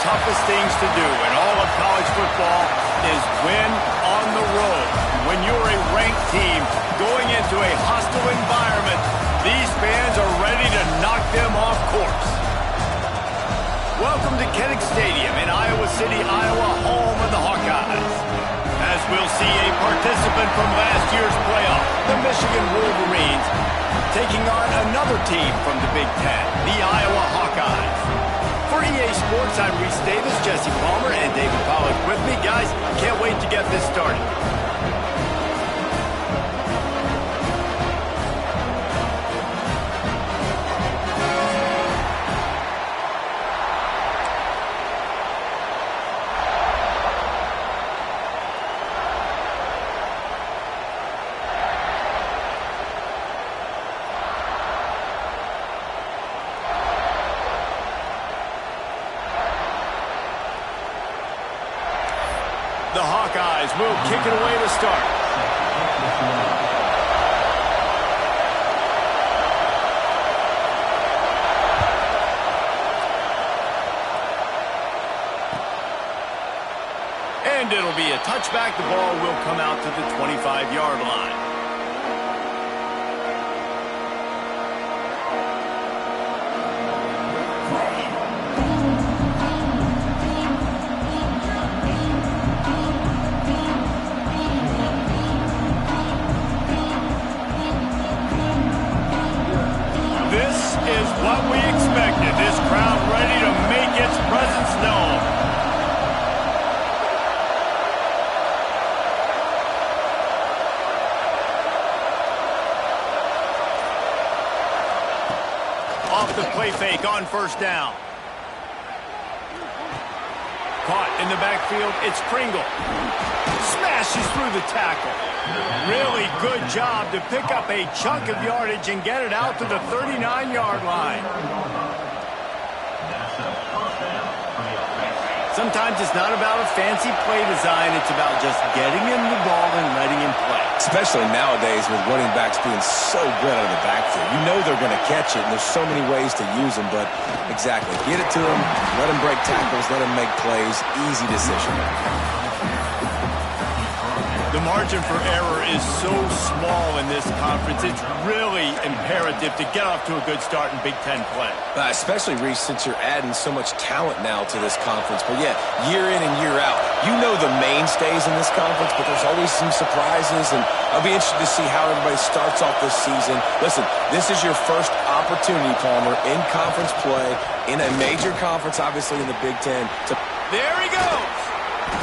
toughest things to do in all of college football is win on the road. When you're a ranked team going into a hostile environment, these fans are ready to knock them off course. Welcome to Kinnick Stadium in Iowa City, Iowa, home of the Hawkeyes. As we'll see a participant from last year's playoff, the Michigan Wolverines, taking on another team from the Big Ten, the Iowa Hawkeyes. For EA Sports, I'm Reese Davis, Jesse Palmer, and David Pollack with me. Guys, can't wait to get this started. The Hawkeyes will kick it away to start. And it'll be a touchback. The ball will come out to the 25-yard line. What we expected, this crowd ready to make its presence known. Off the play fake on first down. Caught in the backfield, it's Pringle. Smashes through the tackle. Really good job to pick up a chunk of yardage and get it out to the 39-yard line. Sometimes it's not about a fancy play design. It's about just getting him the ball and letting him play. Especially nowadays with running backs being so good out of the backfield. You know they're going to catch it, and there's so many ways to use them. But exactly, get it to him, let him break tackles, let him make plays. Easy decision. The margin for error is so small in this conference. It's really imperative to get off to a good start in Big Ten play. Especially, Reese, since you're adding so much talent now to this conference. But, yeah, year in and year out, you know the mainstays in this conference, but there's always some surprises. And I'll be interested to see how everybody starts off this season. Listen, this is your first opportunity, Palmer, in conference play, in a major conference, obviously, in the Big Ten. There he goes.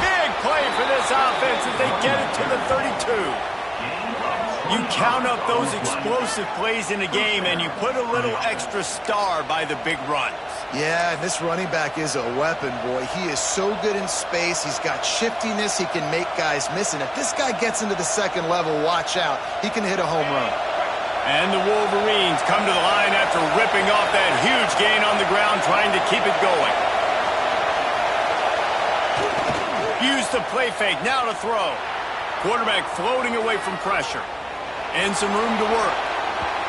Big play for this offense as they get it to the 32. You count up those explosive plays in a game and you put a little extra star by the big runs. Yeah, this running back is a weapon, boy. He is so good in space. He's got shiftiness. He can make guys miss. And if this guy gets into the second level, watch out. He can hit a home run. And the Wolverines come to the line after ripping off that huge gain on the ground, trying to keep it going. Use the play fake, now to throw. Quarterback floating away from pressure. And some room to work.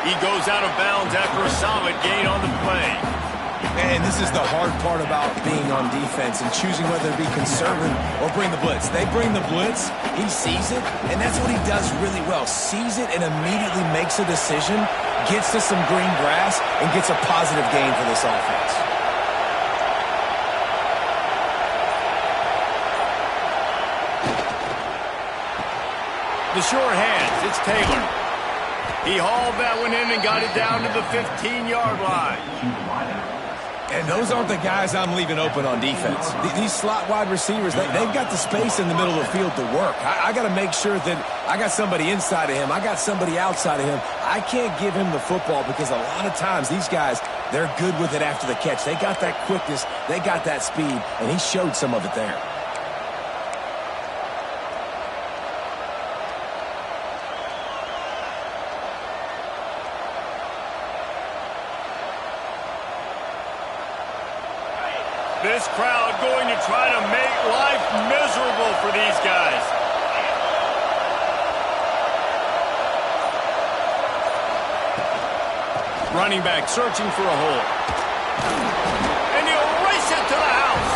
He goes out of bounds after a solid gain on the play. And this is the hard part about being on defense and choosing whether to be conservative or bring the blitz. They bring the blitz, he sees it, and that's what he does really well. Sees it and immediately makes a decision, gets to some green grass, and gets a positive gain for this offense. The sure hands, it's Taylor. He hauled that one in and got it down to the 15-yard line. And those aren't the guys I'm leaving open on defense. These slot wide receivers, they've got the space in the middle of the field to work. I got to make sure that I got somebody inside of him. I got somebody outside of him. I can't give him the football because a lot of times these guys, they're good with it after the catch. They got that quickness. They got that speed, and he showed some of it there. This crowd going to try to make life miserable for these guys. Running back searching for a hole. And he'll race it to the house.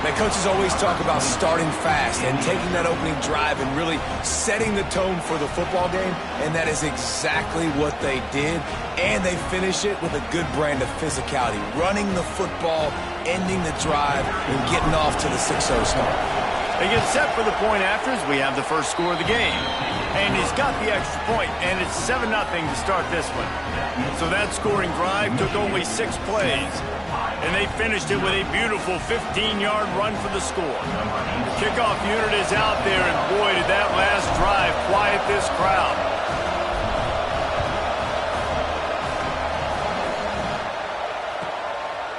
Man, coaches always talk about starting fast and taking that opening drive and really setting the tone for the football game, and that is exactly what they did, and they finish it with a good brand of physicality, running the football, ending the drive, and getting off to the 6-0 start. They get set for the point afters. We have the first score of the game. And he's got the extra point, and it's 7-0 to start this one. So that scoring drive took only 6 plays. And they finished it with a beautiful 15-yard run for the score. The kickoff unit is out there, and boy, did that last drive quiet this crowd.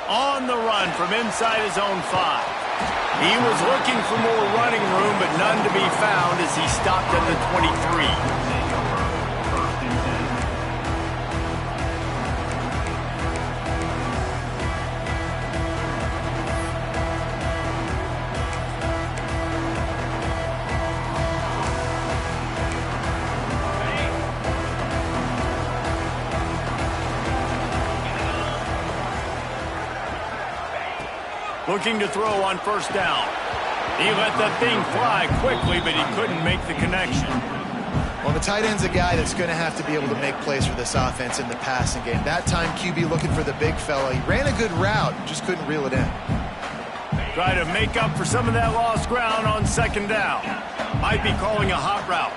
On the run from inside his own 5. He was looking for more running room, but none to be found as he stopped at the 23. Looking to throw on first down. He let that thing fly quickly, but he couldn't make the connection. Well, the tight end's a guy that's going to have to be able to make plays for this offense in the passing game. That time, QB looking for the big fella. He ran a good route, just couldn't reel it in. Try to make up for some of that lost ground on second down. Might be calling a hot route.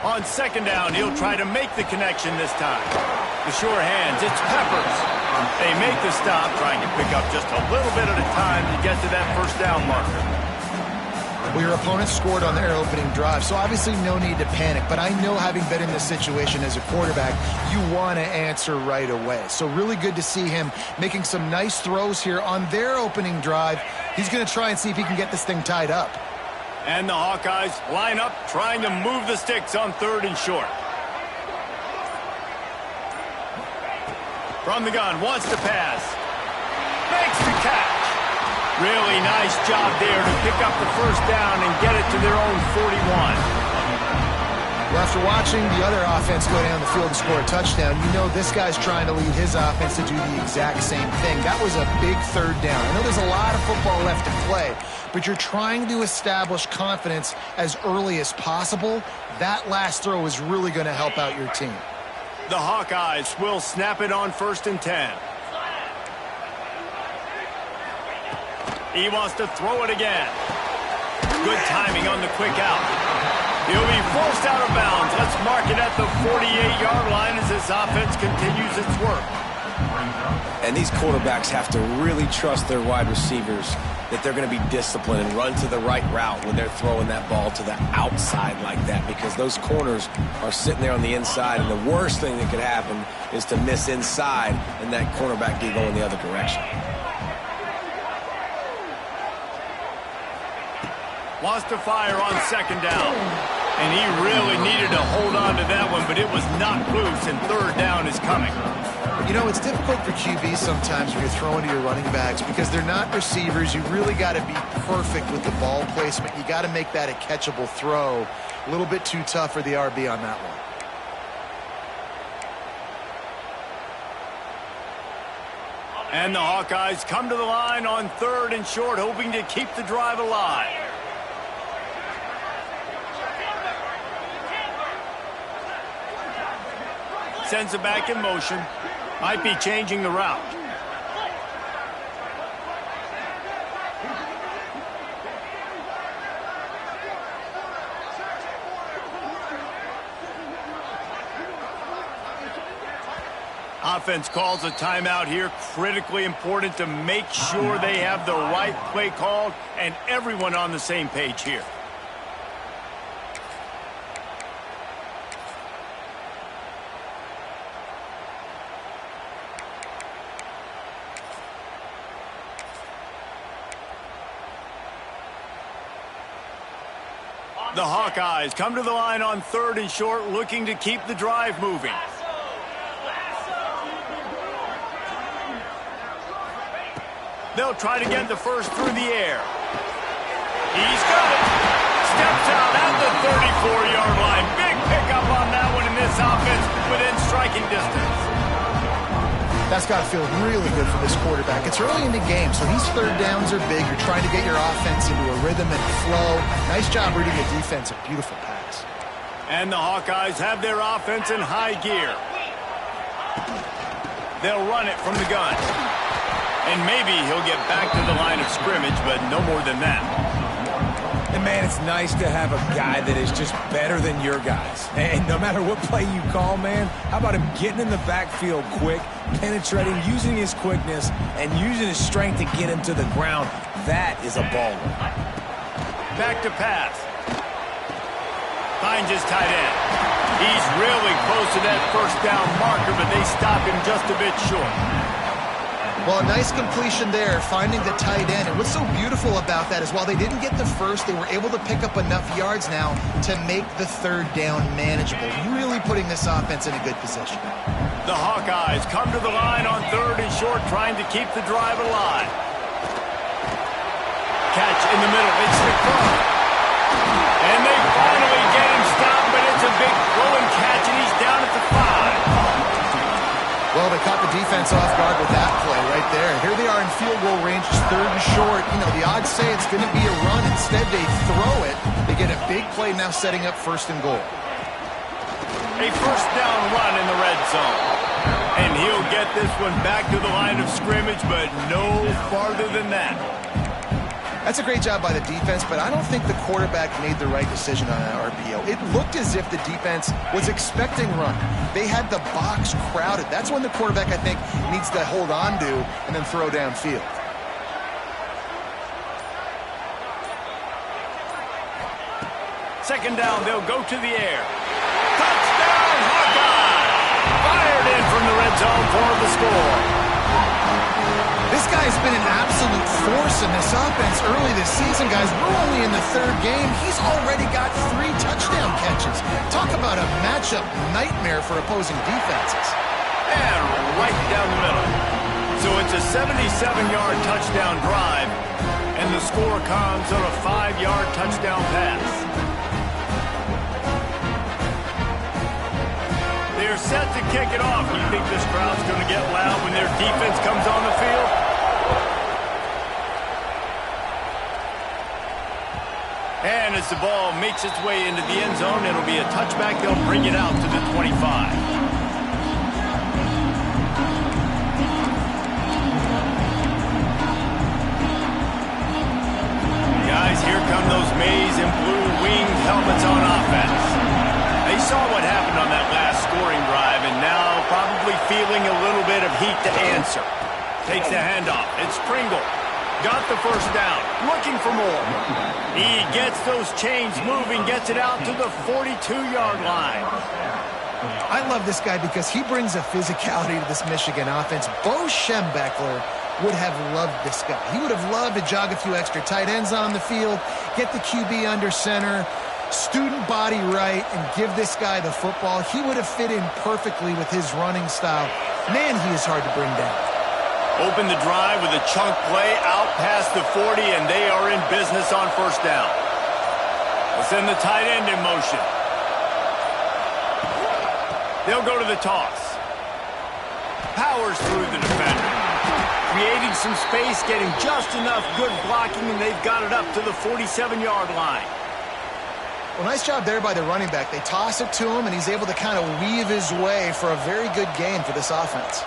On second down, he'll try to make the connection this time. The sure hands, it's Peppers. They make the stop, trying to pick up just a little bit at a time to get to that first down marker. Well, your opponent scored on their opening drive, so obviously no need to panic. But I know, having been in this situation as a quarterback, you want to answer right away. So really good to see him making some nice throws here on their opening drive. He's going to try and see if he can get this thing tied up. And the Hawkeyes line up, trying to move the sticks on 3rd and short. From the gun, wants to pass. Makes the catch. Really nice job there to pick up the first down and get it to their own 41. Well, after watching the other offense go down the field and score a touchdown, you know this guy's trying to lead his offense to do the exact same thing. That was a big 3rd down. I know there's a lot of football left to play, but you're trying to establish confidence as early as possible. That last throw is really going to help out your team. The Hawkeyes will snap it on 1st and 10. He wants to throw it again. Good timing on the quick out. He'll be forced out of bounds. Let's mark it at the 48-yard line as this offense continues its work. And these quarterbacks have to really trust their wide receivers that they're going to be disciplined and run to the right route when they're throwing that ball to the outside like that, because those corners are sitting there on the inside, and the worst thing that could happen is to miss inside and that cornerback be going the other direction. Wants to fire on second down. And he really needed to hold on to that one, but it was knocked loose, and 3rd down is coming. You know, it's difficult for QBs sometimes when you're throwing to your running backs because they're not receivers. You really got to be perfect with the ball placement. You got to make that a catchable throw. A little bit too tough for the RB on that one. And the Hawkeyes come to the line on 3rd and short, hoping to keep the drive alive. Sends it back in motion. Might be changing the route. Offense calls a timeout here. Critically important to make sure they have the right play called and everyone on the same page here. The Hawkeyes come to the line on 3rd and short, looking to keep the drive moving. They'll try to get the first through the air. He's got it. Steps out at the 34-yard line. Big pickup on that one in this offense within striking distance. That's got to feel really good for this quarterback. It's early in the game, so these third downs are big. You're trying to get your offense into a rhythm and flow. Nice job reading the defense. A beautiful pass. And the Hawkeyes have their offense in high gear. They'll run it from the gun. And maybe he'll get back to the line of scrimmage, but no more than that. And, man, it's nice to have a guy that is just better than your guys. And no matter what play you call, man, how about him getting in the backfield quick, penetrating, using his quickness, and using his strength to get him to the ground. That is a baller. Back to pass. Finds his tight end. He's really close to that first down marker, but they stop him just a bit short. Well, a nice completion there, finding the tight end. And what's so beautiful about that is while they didn't get the first, they were able to pick up enough yards now to make the third down manageable. Really putting this offense in a good position. The Hawkeyes come to the line on 3rd and short, trying to keep the drive alive. Catch in the middle. It's McClung. And they finally get him stopped, but it's a big throw and catch, and he's down at the 5. Well, they caught the defense off guard with that play right there. Here they are in field goal range, just 3rd and short. You know, the odds say it's going to be a run. Instead, they throw it. They get a big play now setting up 1st and goal. A first down run in the red zone. And he'll get this one back to the line of scrimmage, but no farther than that. That's a great job by the defense, but I don't think the quarterback made the right decision on that RPO. It looked as if the defense was expecting run. They had the box crowded. That's when the quarterback, I think, needs to hold on to and then throw downfield. Second down, they'll go to the air. Touchdown, Hawkeye! Fired in from the red zone for the score. This guy's been an absolute force in this offense early this season, guys. We're only in the 3rd game. He's already got 3 touchdown catches. Talk about a matchup nightmare for opposing defenses. And right down the middle. So it's a 77-yard touchdown drive, and the score comes on a 5-yard touchdown pass. They're set to kick it off. You think this crowd's going to get loud when their defense comes on the field? And as the ball makes its way into the end zone, it'll be a touchback. They'll bring it out to the 25. Guys, here come those maize and blue winged helmets on offense. They saw what happened on that last scoring drive, and now probably feeling a little bit of heat to answer. Takes the handoff. It's Pringle. Got the first down. Looking for more. He gets those chains moving, gets it out to the 42-yard line. I love this guy because he brings a physicality to this Michigan offense. Bo Schembechler would have loved this guy. He would have loved to jog a few extra tight ends on the field, get the QB under center, student body right, and give this guy the football. He would have fit in perfectly with his running style. Man, he is hard to bring down. Open the drive with a chunk play out past the 40, and they are in business on first down. They'll send the tight end in motion. They'll go to the toss. Powers through the defender. Creating some space, getting just enough good blocking, and they've got it up to the 47-yard line. Well, nice job there by the running back. They toss it to him, and he's able to kind of weave his way for a very good gain for this offense.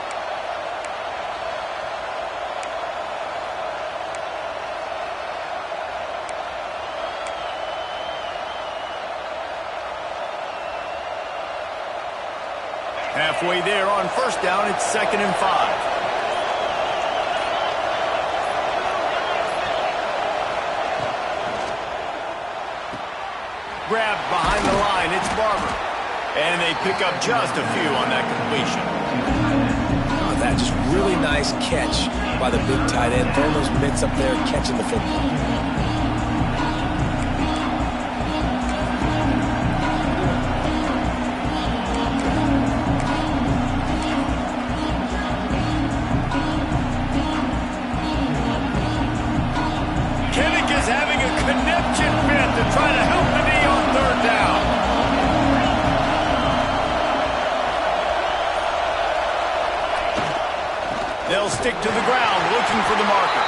Halfway there on first down, it's 2nd and 5. Grabbed behind the line, it's Barber. And they pick up just a few on that completion. Oh, that just really nice catch by the big tight end. Throwing those mitts up there, catching the football. Trying to help the knee on 3rd down. stick to the ground, looking for the marker.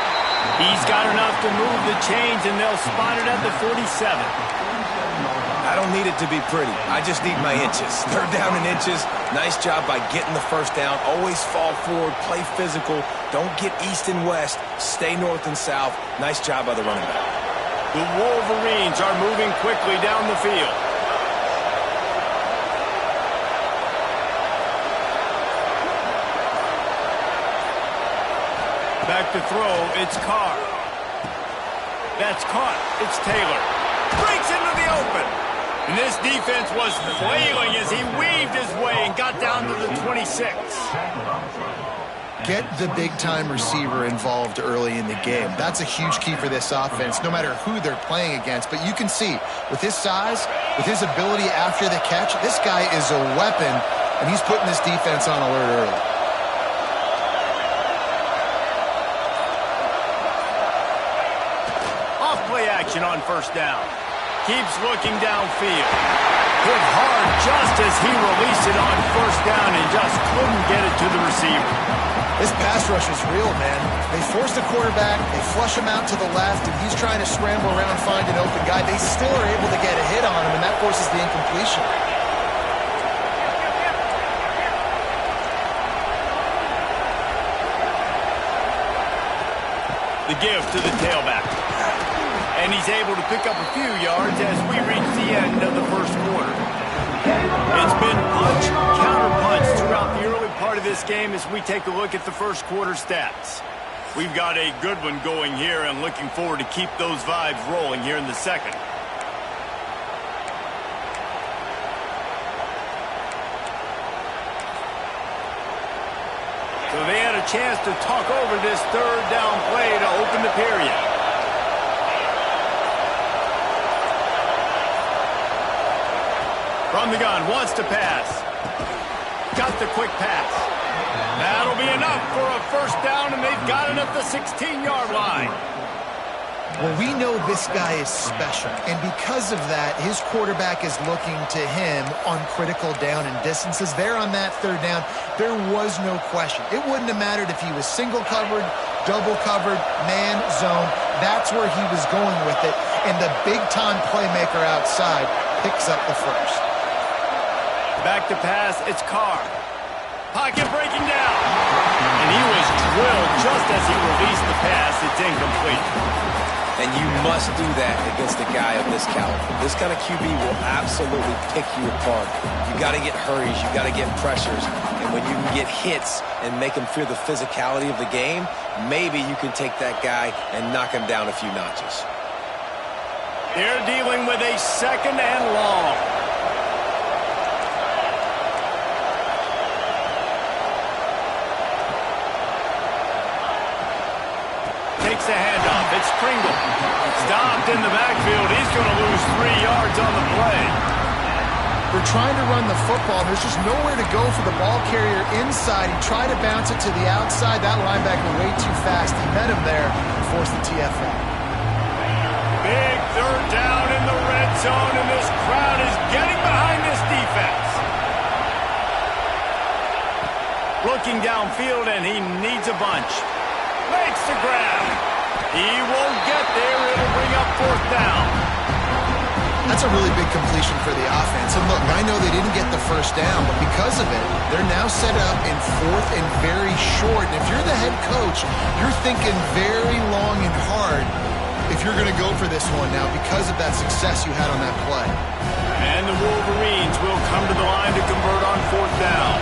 He's got enough to move the chains, and they'll spot it at the 47. I don't need it to be pretty. I just need my inches. Third down and inches. Nice job by getting the first down. Always fall forward, play physical. Don't get east and west. Stay north and south. Nice job by the running back. The Wolverines are moving quickly down the field. Back to throw, it's Carr. That's caught. It's Taylor. Breaks into the open. And this defense was flailing as he weaved his way and got down to the 26. Get the big-time receiver involved early in the game. That's a huge key for this offense, no matter who they're playing against. But you can see, with his size, with his ability after the catch, this guy is a weapon, and he's putting this defense on alert early. Off-play action on first down. Keeps looking downfield. Hit hard just as he released it on first down and just couldn't get it to the receiver. This pass rush is real, man. They force the quarterback, they flush him out to the left, and he's trying to scramble around, find an open guy. They still are able to get a hit on him, and that forces the incompletion. The give to the tailback. And he's able to pick up a few yards as we reach the end of the first quarter. It's been punch, counter-punch throughout the early part of this game as we take a look at the first quarter stats. We've got a good one going here and looking forward to keep those vibes rolling here in the second. So they had a chance to talk over this third down play to open the period. From the gun, wants to pass. Got the quick pass. That'll be enough for a first down, and they've got it at the 16-yard line. Well, we know this guy is special, and because of that, his quarterback is looking to him on critical down and distances. There on that third down, there was no question. It wouldn't have mattered if he was single covered, double covered, man, zone. That's where he was going with it, and the big-time playmaker outside picks up the first. Back to pass, it's Carr. Pocket breaking down. And he was drilled just as he released the pass. It's incomplete. And you must do that against a guy of this caliber. This kind of QB will absolutely pick you apart. You got to get hurries. You got to get pressures. And when you can get hits and make him feel the physicality of the game, maybe you can take that guy and knock him down a few notches. They're dealing with a second and long. Takes a handoff. It's Pringle. Stopped in the backfield. He's going to lose 3 yards on the play. They're trying to run the football. There's just nowhere to go for the ball carrier inside. He tried to bounce it to the outside. That linebacker way too fast. He met him there and forced the TFL. Big third down in the red zone, and this crowd is getting behind this defense. Looking downfield, and he needs a bunch. Makes the grab. He won't get there. It'll bring up fourth down. That's a really big completion for the offense. And look, I know they didn't get the first down, but because of it, they're now set up in fourth and very short. And if you're the head coach, you're thinking very long and hard if you're going to go for this one now because of that success you had on that play. And the Wolverines will come to the line to convert on fourth down.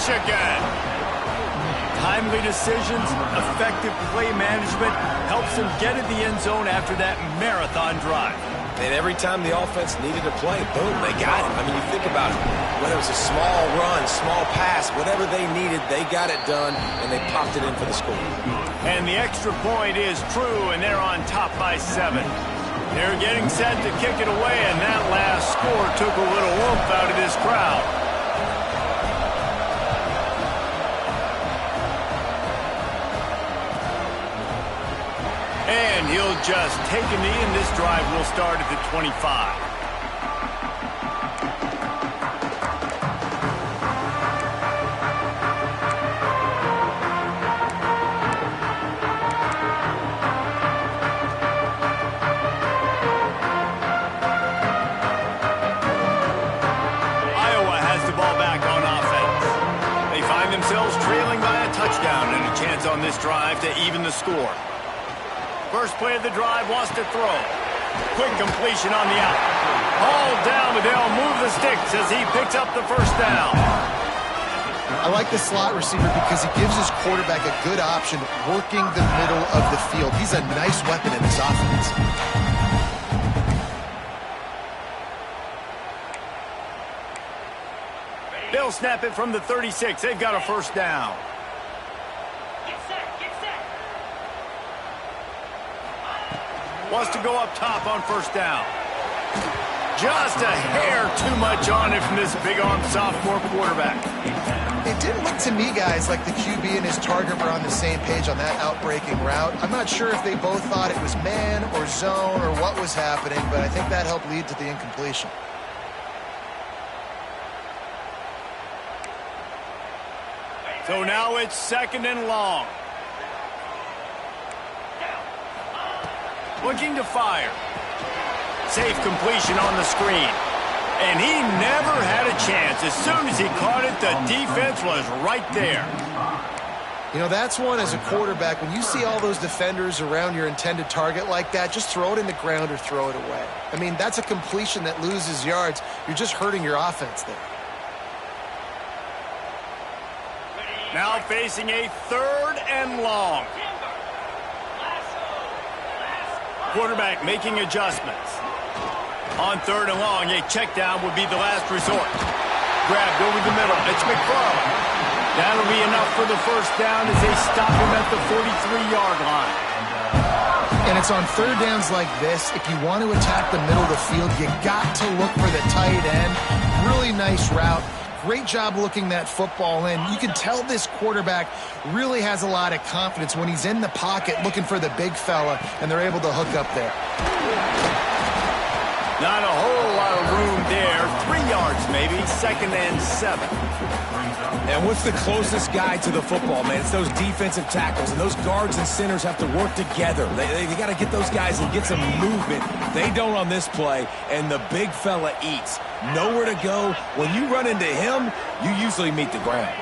Again. Timely decisions, effective play management helps them get in the end zone after that marathon drive. And every time the offense needed a play, boom, they got it. I mean, you think about it. Whether it was a small run, small pass, whatever they needed, they got it done, and they popped it in for the score. And the extra point is true, and they're on top by 7. They're getting set to kick it away, and that last score took a little oomph out of this crowd. And he'll just take a knee, and this drive will start at the 25. Trailing by a touchdown and a chance on this drive to even the score. First play of the drive, wants to throw. Quick completion on the out. Hauled down, but they'll move the sticks as he picks up the first down. I like the slot receiver because he gives his quarterback a good option working the middle of the field. He's a nice weapon in this offense. They'll snap it from the 36. They've got a first down. Get set. Wants to go up top on first down. Just a hair too much on it from this big-armed sophomore quarterback. It didn't look to me, guys, like the QB and his target were on the same page on that outbreaking route. I'm not sure if they both thought it was man or zone or what was happening, but I think that helped lead to the incompletion. So now it's second and long. Looking to fire. Safe completion on the screen. And he never had a chance. As soon as he caught it, the defense was right there. You know, that's one as a quarterback. When you see all those defenders around your intended target like that, just throw it in the ground or throw it away. I mean, that's a completion that loses yards. You're just hurting your offense there. Now facing a third and long. Quarterback making adjustments. On third and long, a check down would be the last resort. Grabbed over the middle. It's McFarland. That'll be enough for the first down as they stop him at the 43-yard line. And it's on third downs like this. If you want to attack the middle of the field, you got to look for the tight end. Really nice route. Great job looking that football in. You can tell this quarterback really has a lot of confidence when he's in the pocket looking for the big fella, and they're able to hook up there. Not a whole lot of room there. 3 yards maybe, second and 7. And what's the closest guy to the football, man? It's those defensive tackles, and those guards and centers have to work together. They got to get those guys and get some movement. They don't on this play, and the big fella eats. Nowhere to go. When you run into him, you usually meet the ground.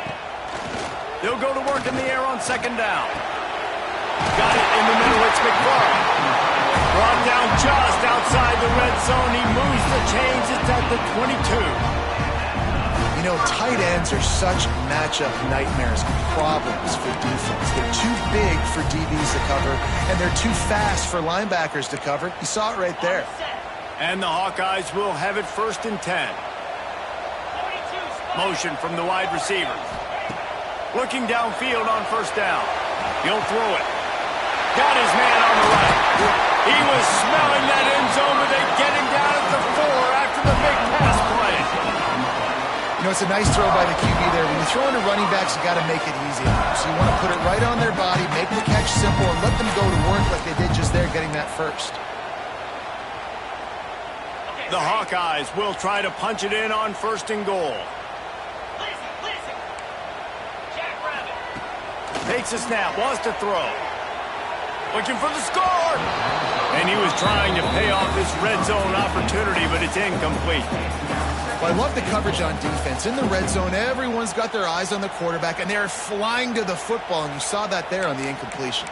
They'll go to work in the air on second down. Got it in the middle. It's McFarland. Brought down just outside the red zone. He moves the chains. It's at the 22. You know, tight ends are such matchup nightmares, problems for defense. They're too big for DBs to cover, and they're too fast for linebackers to cover. You saw it right there. And the Hawkeyes will have it first and 10. Motion from the wide receiver. Looking downfield on first down. He'll throw it. Got his man on the right. He was smelling that end zone, but they get him down at the 4 after the big pass play. You know, it's a nice throw by the QB there. When you throw into running backs, you got to make it easy. So you want to put it right on their body, make the catch simple, and let them go to work like they did just there, getting that first. The Hawkeyes will try to punch it in on first and goal. Takes a snap, wants to throw. Looking for the score. And he was trying to pay off this red zone opportunity, but it's incomplete. Well, I love the coverage on defense. In the red zone, everyone's got their eyes on the quarterback, and they're flying to the football, and you saw that there on the incompletion.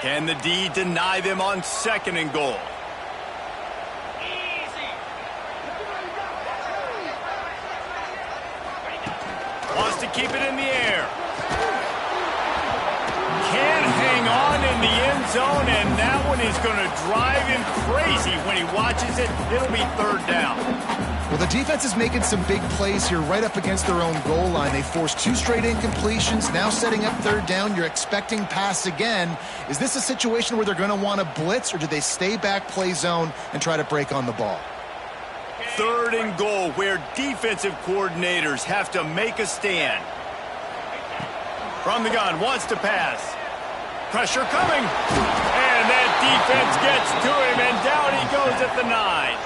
Can the D deny them on second and goal? Wants to keep it in the air. Can't hang on in the end zone, and that one is going to drive him crazy when he watches it. It'll be third down. Well, the defense is making some big plays here right up against their own goal line. They forced 2 straight incompletions, now setting up third down. You're expecting pass again. Is this a situation where they're going to want to blitz, or do they stay back, play zone, and try to break on the ball? Third and goal, where defensive coordinators have to make a stand. From the gun, wants to pass. Pressure coming. And that defense gets to him, and down he goes at the 9.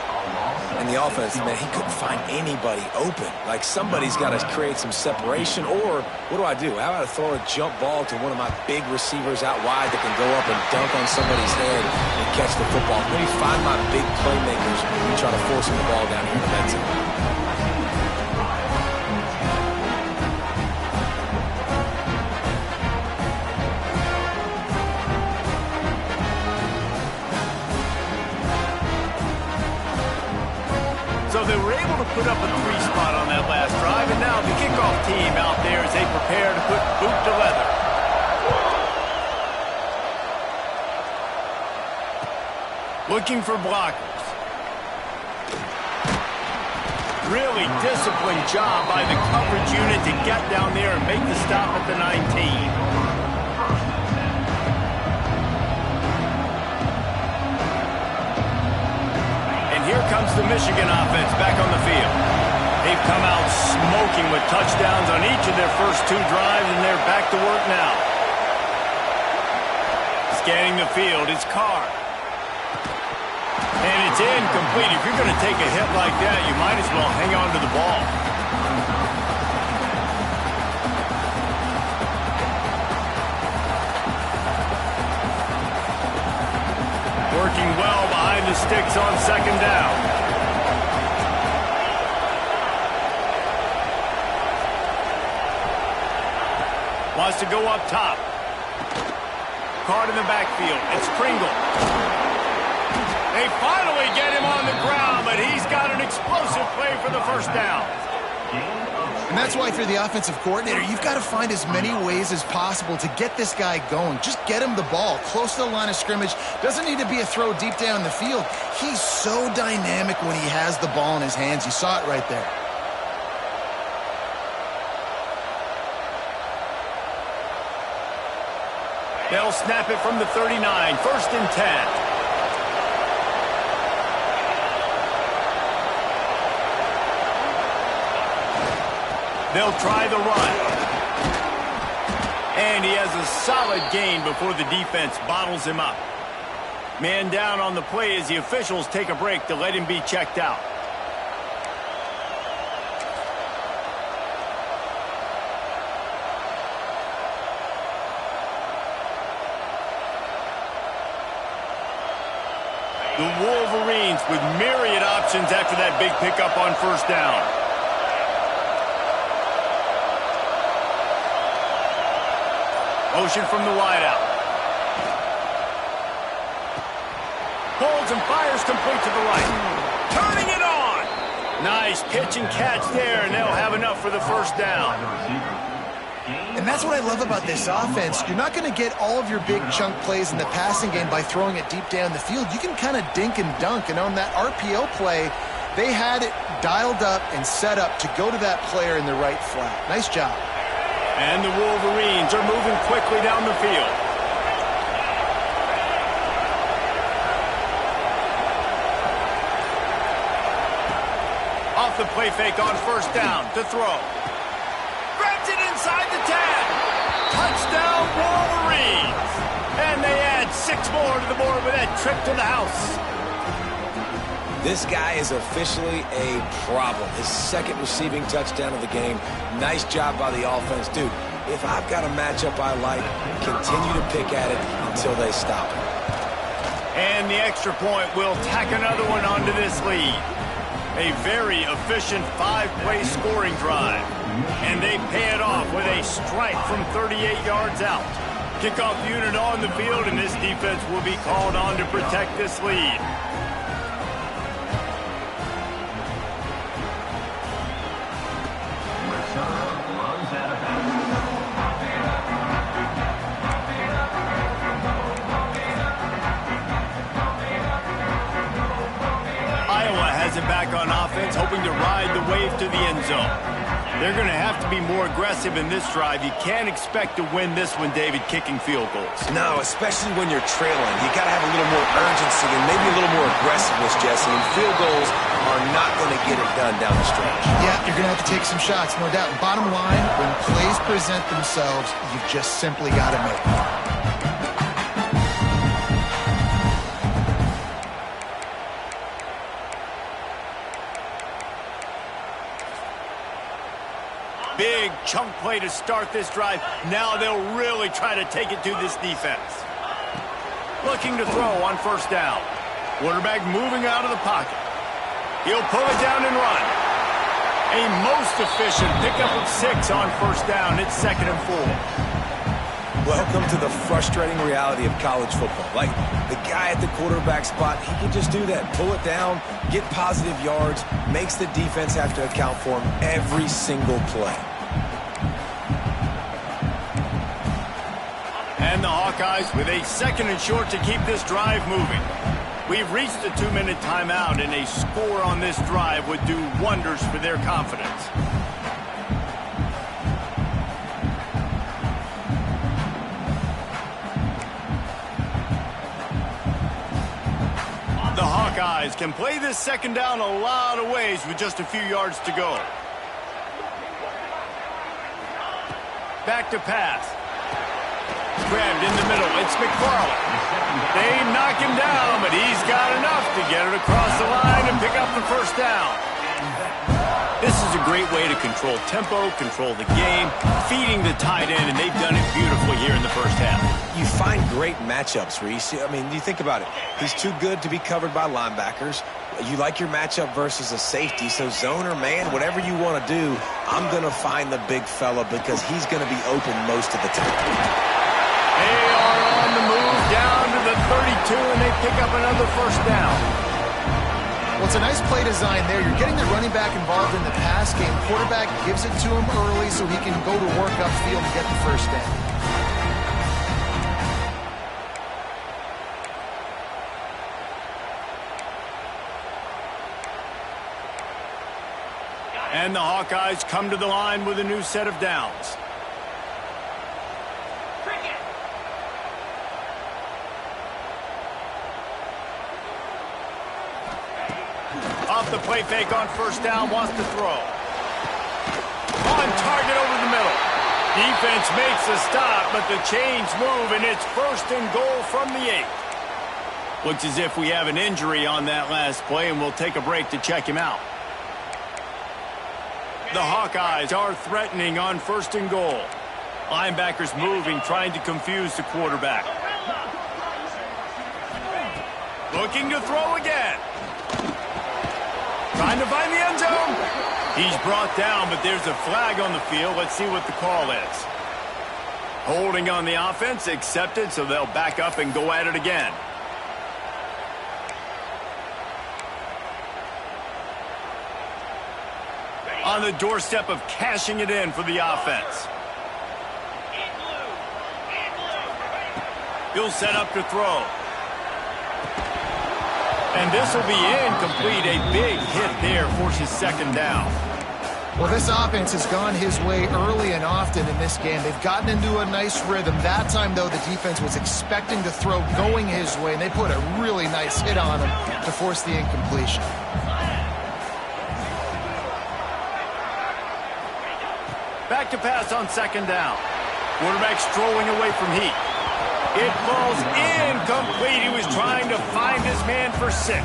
And the offense, man, he couldn't find anybody open. Like, somebody's got to create some separation, or what do? How about I throw a jump ball to one of my big receivers out wide that can go up and dunk on somebody's head and catch the football? Maybe find my big playmakers when we try to force the ball down here in the red zone. So they were able to put up a 3 spot on that last drive, and now the kickoff team out there as they prepare to put boot to leather. Looking for blockers. Really disciplined job by the coverage unit to get down there and make the stop at the 19. Here comes the Michigan offense back on the field. They've come out smoking with touchdowns on each of their first 2 drives, and they're back to work now. Scanning the field, it's Carr. And it's incomplete. If you're going to take a hit like that, you might as well hang on to the ball. Working well behind the sticks on second down. Wants to go up top. Card in the backfield. It's Pringle. They finally get him on the ground, but he's got an explosive play for the first down. And that's why, if you're the offensive coordinator, you've got to find as many ways as possible to get this guy going. Just get him the ball close to the line of scrimmage. Doesn't need to be a throw deep down the field. He's so dynamic when he has the ball in his hands. You saw it right there. They'll snap it from the 39. First and 10. They'll try the run. And he has a solid gain before the defense bottles him up. Man down on the play as the officials take a break to let him be checked out. The Wolverines with myriad options after that big pickup on first down. Motion from the wideout. Holds and fires complete to the right. Turning it on. Nice pitch and catch there, and they'll have enough for the first down. And that's what I love about this offense. You're not going to get all of your big chunk plays in the passing game by throwing it deep down the field. You can kind of dink and dunk, and on that RPO play, they had it dialed up and set up to go to that player in the right flat. Nice job. And the Wolverines are moving quickly down the field. Off the play fake on first down to throw. Grabs it inside the 10. Touchdown Wolverines. And they add 6 more to the board with that trip to the house. This guy is officially a problem. His second receiving touchdown of the game. Nice job by the offense. Dude, if I've got a matchup I like, continue to pick at it until they stop it. And the extra point will tack another one onto this lead. A very efficient 5-play scoring drive. And they pay it off with a strike from 38 yards out. Kickoff unit on the field, and this defense will be called on to protect this lead. Iowa has it back on offense, hoping to ride the wave to the end zone. They're going to have to be more aggressive in this drive. You can't expect to win this one, David, kicking field goals. No, especially when you're trailing. You got to have a little more urgency and maybe a little more aggressiveness, Jesse. And field goals are not going to get it done down the stretch. Yeah, you're going to have to take some shots, no doubt. Bottom line, when plays present themselves, you've just simply got to make them. Big chunk play to start this drive. Now they'll really try to take it to this defense. Looking to throw on first down. Quarterback moving out of the pocket. He'll pull it down and run. A most efficient pickup of 6 on first down. It's 2nd and 4. Welcome to the frustrating reality of college football. Like, the guy at the quarterback spot, he can just do that. Pull it down, get positive yards, makes the defense have to account for him every single play. And the Hawkeyes with a 2nd and short to keep this drive moving. We've reached a 2-minute timeout, and a score on this drive would do wonders for their confidence. The Hawkeyes can play this 2nd down a lot of ways with just a few yards to go. Back to pass. Grabbed in the middle. It's McFarland. They knock him down, but he's got enough to get it across the line and pick up the first down. This is a great way to control tempo, control the game, feeding the tight end, and they've done it beautifully here in the first half. You find great matchups, Reese. I mean, you think about it. He's too good to be covered by linebackers. You like your matchup versus a safety, so zone or man, whatever you want to do, I'm going to find the big fella because he's going to be open most of the time. They are on the move down to the 32, and they pick up another first down. Well, it's a nice play design there. You're getting the running back involved in the pass game. Quarterback gives it to him early so he can go to work upfield and get the first down. And the Hawkeyes come to the line with a new set of downs. Off the play fake on first down, wants to throw. On target over the middle. Defense makes a stop, but the chains move, and it's 1st and goal from the 8. Looks as if we have an injury on that last play, and we'll take a break to check him out. The Hawkeyes are threatening on 1st and goal. Linebackers moving, trying to confuse the quarterback. Looking to throw again. Trying to find the end zone. He's brought down, but there's a flag on the field. Let's see what the call is. Holding on the offense, accepted, so they'll back up and go at it again. On the doorstep of cashing it in for the offense. He'll set up to throw. And this will be incomplete. A big hit there forces 2nd down. Well, this offense has gone his way early and often in this game. They've gotten into a nice rhythm. That time, though, the defense was expecting to throw going his way, and they put a really nice hit on him to force the incompletion. Back to pass on 2nd down. Quarterback strolling away from heat. It falls incomplete. He was trying to find his man for 6.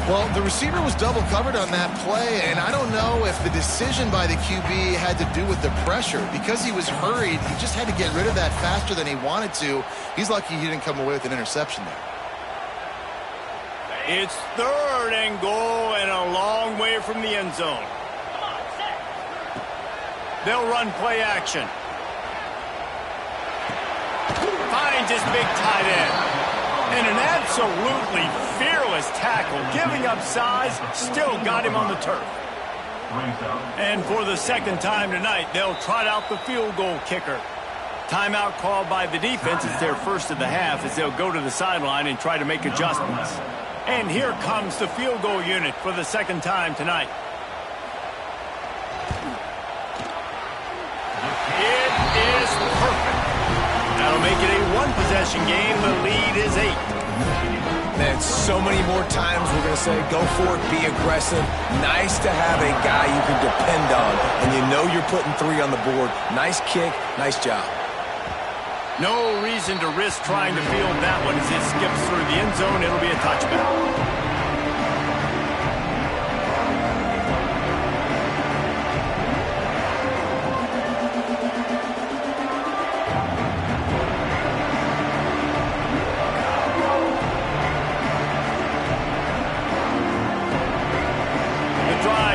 Well, the receiver was double covered on that play, and I don't know if the decision by the QB had to do with the pressure. Because he was hurried, he just had to get rid of that faster than he wanted to. He's lucky he didn't come away with an interception there. It's 3rd and goal and a long way from the end zone. They'll run play action. Finds his big tight end. And an absolutely fearless tackle, giving up size, still got him on the turf. And for the 2nd time tonight, they'll trot out the field goal kicker. Timeout called by the defense. It's their first of the half as they'll go to the sideline and try to make adjustments. And here comes the field goal unit for the 2nd time tonight. That'll make it a one-possession game. The lead is 8. Man, so many more times we're going to say, go for it, be aggressive. Nice to have a guy you can depend on, and you know you're putting 3 on the board. Nice kick, nice job. No reason to risk trying to field that one as it skips through the end zone. It'll be a touchback.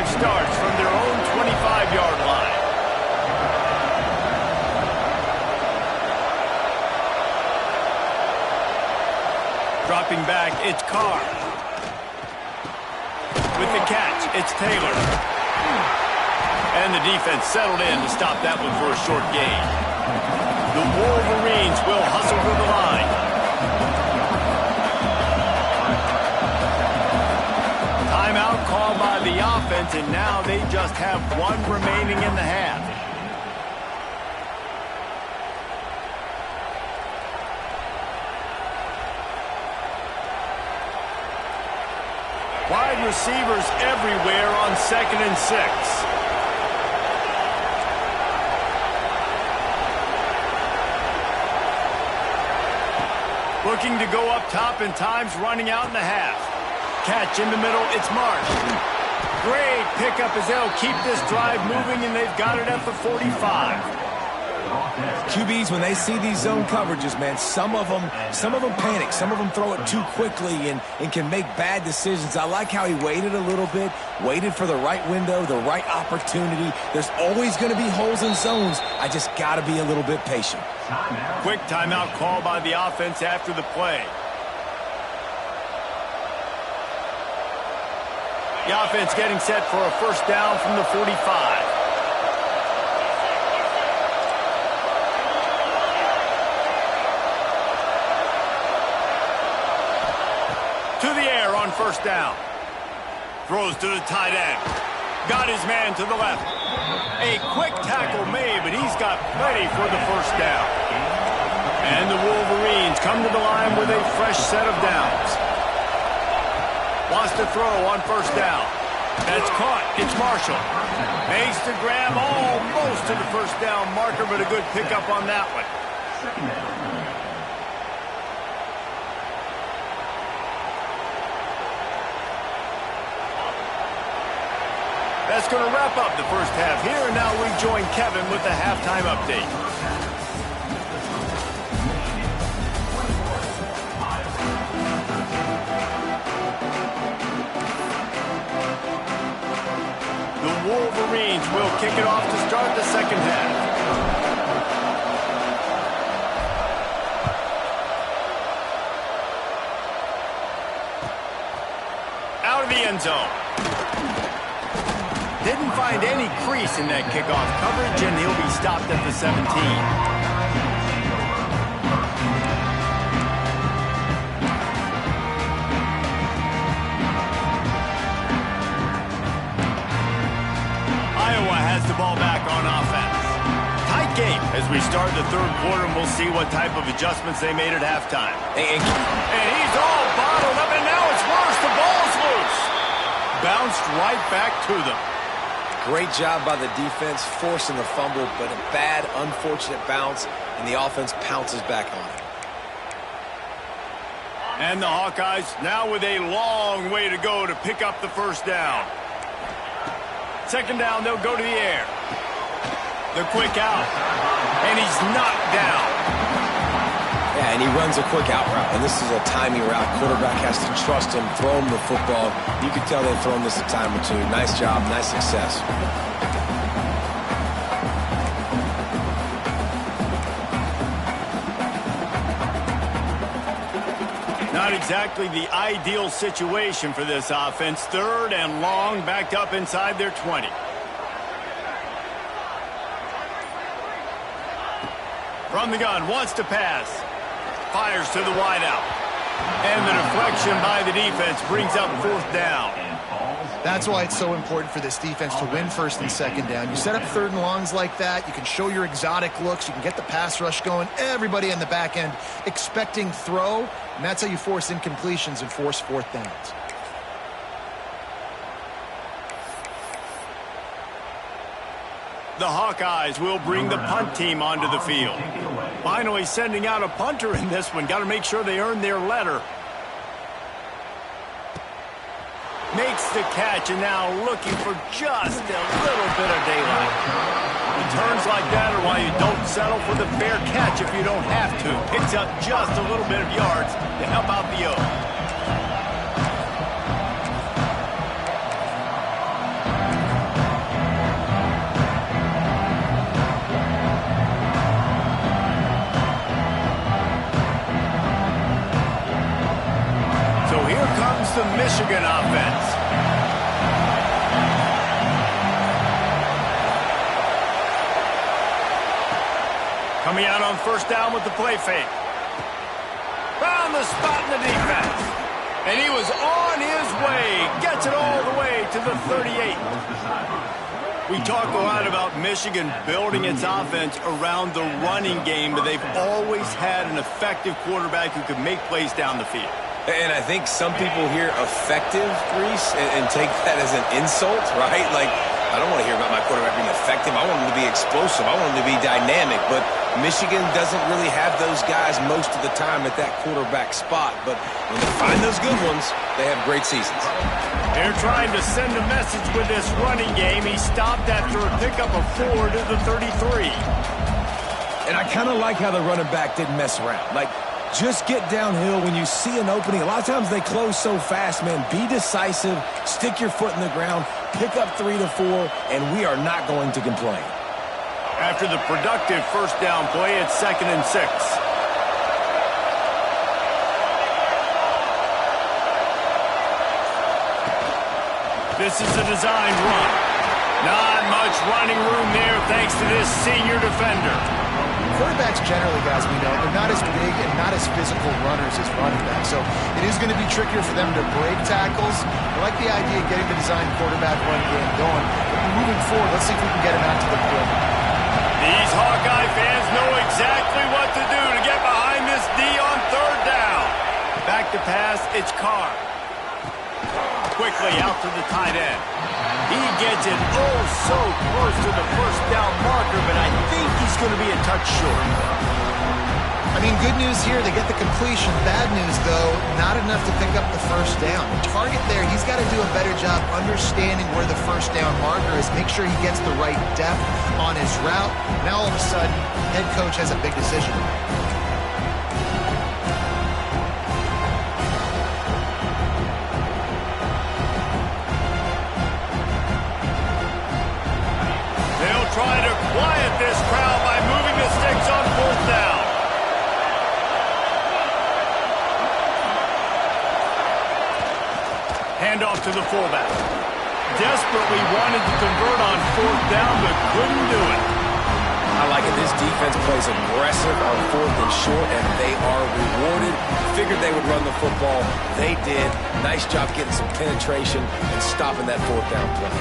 Starts from their own 25-yard line. Dropping back, it's Carr. With the catch, it's Taylor. And the defense settled in to stop that one for a short gain. The Wolverines will hustle for the line. Timeout called by the offense, and now they just have 1 remaining in the half. Wide receivers everywhere on 2nd and 6. Looking to go up top, and time's running out in the half. Catch in the middle, it's Marsh. Great pickup as they'll keep this drive moving, and they've got it at the 45. QBs, when they see these zone coverages, man, some of them panic. Some of them throw it too quickly and can make bad decisions. I like how he waited a little bit, waited for the right window, the right opportunity. There's always going to be holes in zones. I just got to be a little bit patient. Quick timeout call by the offense after the play. The offense getting set for a first down from the 45. To the air on first down. Throws to the tight end. Got his man to the left. A quick tackle made, but he's got plenty for the first down. And the Wolverines come to the line with a fresh set of downs. Wants to throw on first down. That's caught. It's Marshall. Makes the grab almost to the first down marker, but a good pickup on that one. That's going to wrap up the first half here, and now we join Kevin with the halftime update. Wolverines will kick it off to start the second half. Out of the end zone. Didn't find any crease in that kickoff coverage, and he'll be stopped at the 17. The ball back on offense. Tight game as we start the third quarter, and we'll see what type of adjustments they made at halftime. And he's all bottled up, and now it's worse. The ball's loose. Bounced right back to them. Great job by the defense, forcing the fumble, but a bad, unfortunate bounce, and the offense pounces back on it. And the Hawkeyes now with a long way to go to pick up the first down. Second down, they'll go to the air. The quick out. And he's knocked down. Yeah, and he runs a quick out route, and this is a timing route. Quarterback has to trust him, throw him the football. You can tell they've thrown this a time or two. Nice job, nice success. Not exactly the ideal situation for this offense. Third and long, backed up inside their 20. From the gun, wants to pass. Fires to the wideout. And the deflection by the defense brings up fourth down. That's why it's so important for this defense to win first and second down. You set up third and longs like that. You can show your exotic looks. You can get the pass rush going. Everybody in the back end expecting throw, and that's how you force incompletions and force fourth downs. The Hawkeyes will bring the punt team onto the field. Finally sending out a punter in this one. Got to make sure they earn their letter. Makes the catch and now looking for just a little bit of daylight. Returns like that are why you don't settle for the fair catch if you don't have to. Picks up just a little bit of yards to help out the O. The Michigan offense. Coming out on first down with the play fake. Found the spot in the defense. And he was on his way. Gets it all the way to the 38. We talk a lot about Michigan building its offense around the running game, but they've always had an effective quarterback who could make plays down the field. And I think some people hear effective, Reese, and take that as an insult, right? Like, I don't want to hear about my quarterback being effective. I want him to be explosive. I want him to be dynamic. But Michigan doesn't really have those guys most of the time at that quarterback spot. But when they find those good ones, they have great seasons. They're trying to send a message with this running game. He stopped after a pickup of 4 to the 33. And I kind of like how the running back didn't mess around. Like, just get downhill when you see an opening. A lot of times they close so fast, man. Be decisive, stick your foot in the ground, pick up 3 to 4, and we are not going to complain. After the productive first down play, it's 2nd and 6. This is a designed run. Not much running room there thanks to this senior defender. Quarterbacks generally, guys, we know, they're not as big and not as physical runners as running backs. So it is going to be trickier for them to break tackles. I like the idea of getting the design quarterback run game going. But moving forward, let's see if we can get him out to the perimeter. These Hawkeye fans know exactly what to do to get behind this D on third down. Back to pass, it's Carr. Quickly out to the tight end. He gets it oh so close to the first down marker, but I think he's going to be a touch short. I mean, good news here, they get the completion. Bad news, though, not enough to pick up the first down. The target there, he's got to do a better job understanding where the first down marker is, make sure he gets the right depth on his route. Now, all of a sudden, head coach has a big decision. Try to quiet this crowd by moving the sticks on fourth down. Handoff to the fullback. Desperately wanted to convert on fourth down, but couldn't do it. I like it. This defense plays aggressive on 4th and short, and they are rewarded. Figured they would run the football. They did. Nice job getting some penetration and stopping that 4th down play.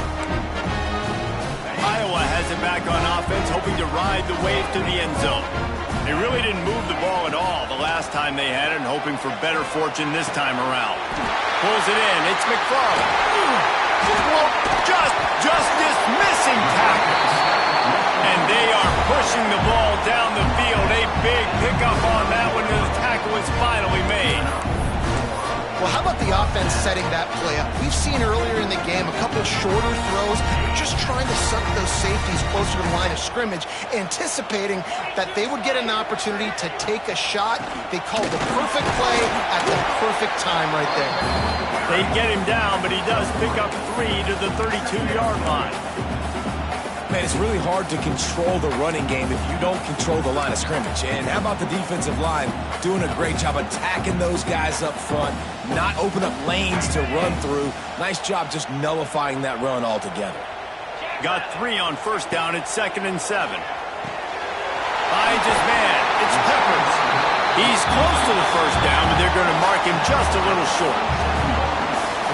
Iowa has it back on offense, hoping to ride the wave to the end zone. They really didn't move the ball at all the last time they had it, and hoping for better fortune this time around. Pulls it in. It's McFarland. Just dismissing tackles. And they are pushing the ball down the field. A big pickup on that one, and the tackle is finally made. Well, how about the offense setting that play up? We've seen earlier in the game a couple shorter throws, just trying to suck those safeties closer to the line of scrimmage, anticipating that they would get an opportunity to take a shot. They called the perfect play at the perfect time right there. They get him down, but he does pick up 3 to the 32-yard line. Man, it's really hard to control the running game if you don't control the line of scrimmage. And how about the defensive line doing a great job attacking those guys up front, not open up lanes to run through. Nice job just nullifying that run altogether. Got 3 on first down. It's 2nd and 7. Finds his man. It's Peppers. He's close to the first down, but they're going to mark him just a little short.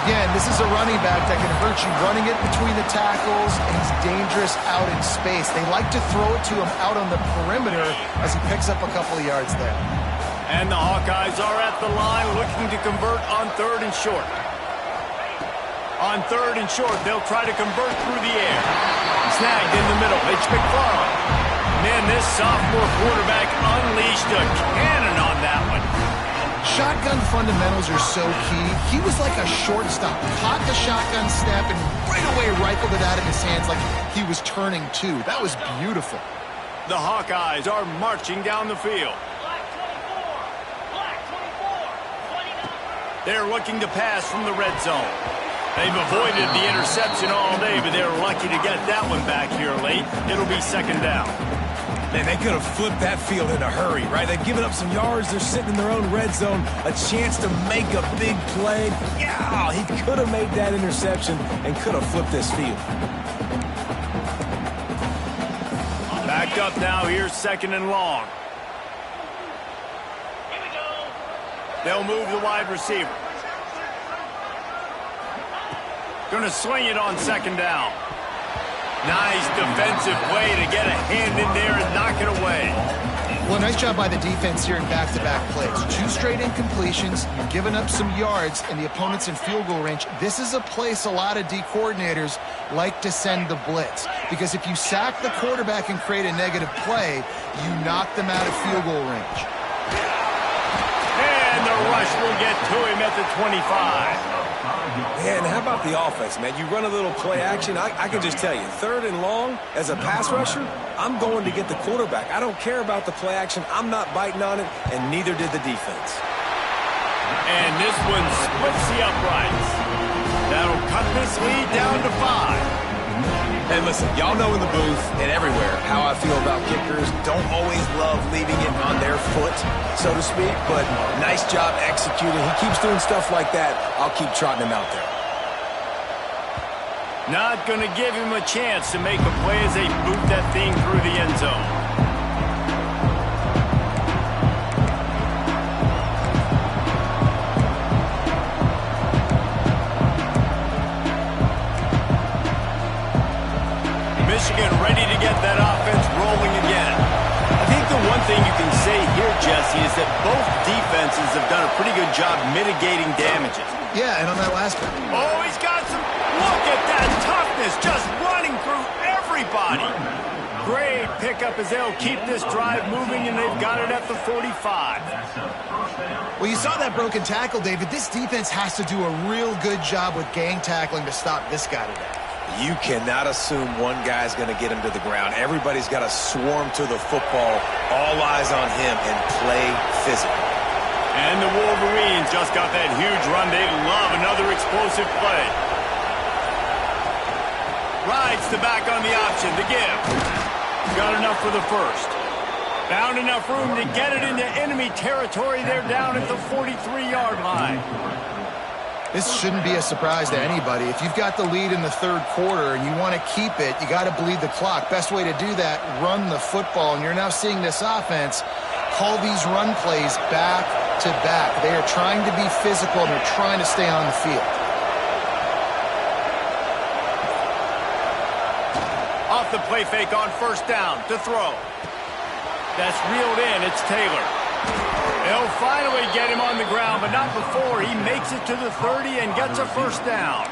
Again, this is a running back that can hurt you running it between the tackles, and he's dangerous out in space. They like to throw it to him out on the perimeter as he picks up a couple of yards there. And the Hawkeyes are at the line looking to convert on 3rd and short. On 3rd and short, they'll try to convert through the air. Snagged in the middle. It's McFarland. Man, this sophomore quarterback unleashed a cannon on that one. Shotgun fundamentals are so key. He was like a shortstop. Caught the shotgun snap and right away rifled it out of his hands like he was turning two. That was beautiful. The Hawkeyes are marching down the field. Black 24. Black 24. 29. They're looking to pass from the red zone. They've avoided the interception all day, but they're lucky to get that one back here late. It'll be 2nd down. Man, they could have flipped that field in a hurry, right? They've given up some yards. They're sitting in their own red zone. A chance to make a big play. Yeah, he could have made that interception and could have flipped this field. Backed up now. Here's 2nd and long. Here we go. They'll move the wide receiver. Going to swing it on 2nd down. Nice defensive play to get a hand in there and knock it away. Well, nice job by the defense here in back-to-back plays. 2 straight incompletions. You're giving up some yards, and the opponent's in field goal range. This is a place a lot of D coordinators like to send the blitz, because if you sack the quarterback and create a negative play, you knock them out of field goal range. And the rush will get to him at the 25. Man, how about the offense, man? You run a little play action. I can just tell you, 3rd and long, as a pass rusher, I'm going to get the quarterback. I don't care about the play action. I'm not biting on it, and neither did the defense. And this one splits the uprights. That'll cut this lead down to 5. And listen, y'all know in the booth and everywhere how I feel about kickers. Don't always love leaving it on their foot, so to speak, but nice job executing. He keeps doing stuff like that. I'll keep trotting him out there. Not going to give him a chance to make a play as they boot that thing through the end zone. Michigan ready to get that offense rolling again. I think the one thing you can say here, Jesse, is that both defenses have done a pretty good job mitigating damages. Yeah, and on that last one. Oh, he's got some... Look at that toughness, just running through everybody. Great pickup as they'll keep this drive moving, and they've got it at the 45. Well, you saw that broken tackle, David. This defense has to do a real good job with gang tackling to stop this guy today. You cannot assume one guy's going to get him to the ground. Everybody's got to swarm to the football, all eyes on him, and play physical. And the Wolverines just got that huge run. They love another explosive play. Rides the back on the option to give. Got enough for the first. Found enough room to get it into enemy territory. They're down at the 43-yard line. This shouldn't be a surprise to anybody. If you've got the lead in the 3rd quarter and you want to keep it, you got to bleed the clock. Best way to do that, run the football. And you're now seeing this offense call these run plays back to back. They are trying to be physical, and they're trying to stay on the field. Off the play fake on 1st down to throw. That's reeled in. It's Taylor. They'll finally get him on the ground, but not before he makes it to the 30 and gets a 1st down.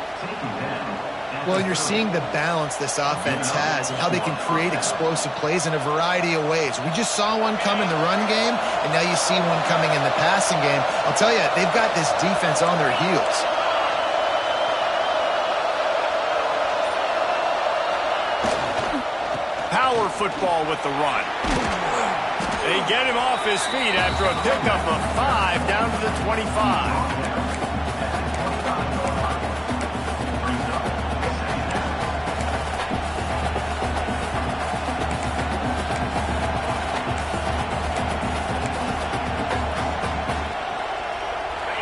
Well, you're seeing the balance this offense has and how they can create explosive plays in a variety of ways. We just saw one come in the run game, and now you see one coming in the passing game. I'll tell you, they've got this defense on their heels. Power football with the run. They get him off his feet after a pickup of 5 down to the 25.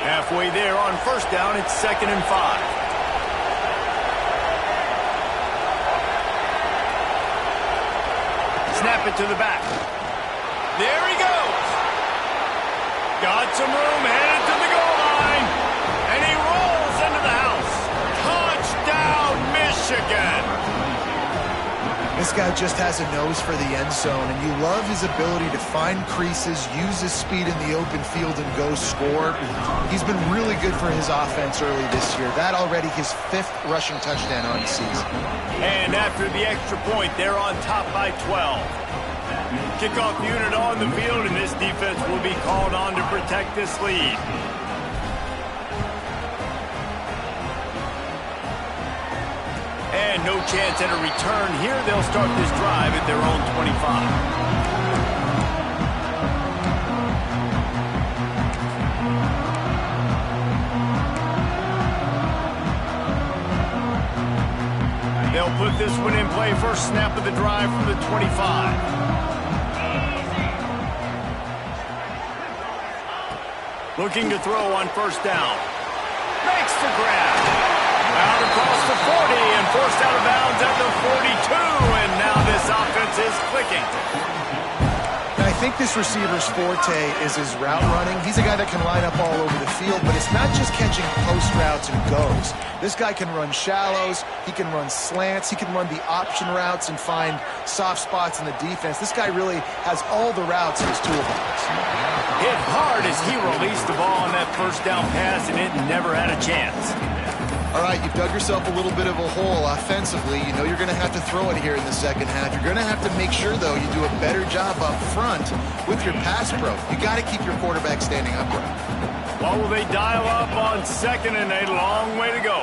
Halfway there on 1st down, it's 2nd and 5. Snap it to the back. There he goes. Got some room, headed to the goal line. And he rolls into the house. This guy just has a nose for the end zone, and you love his ability to find creases, use his speed in the open field, and go score. He's been really good for his offense early this year. That already his 5th rushing touchdown on the season. And after the extra point, they're on top by 12. Kickoff unit on the field, and this defense will be called on to protect this lead. And no chance at a return here. They'll start this drive at their own 25. They'll put this one in play. First snap of the drive from the 25. Looking to throw on first down. Makes the grab. Out across the 40 and forced out of bounds at the 42. And now this offense is clicking. And I think this receiver's forte is his route running. He's a guy that can line up all over the field, but it's not just catching post routes and goes. This guy can run shallows, he can run slants, he can run the option routes and find soft spots in the defense. This guy really has all the routes in his toolbox. Hit hard as he released the ball on that first down pass, and it never had a chance. All right, you've dug yourself a little bit of a hole offensively. You know you're going to have to throw it here in the second half. You're going to have to make sure, though, you do a better job up front with your pass pro. You got to keep your quarterback standing upright. Well, will they dial up on second and a long way to go?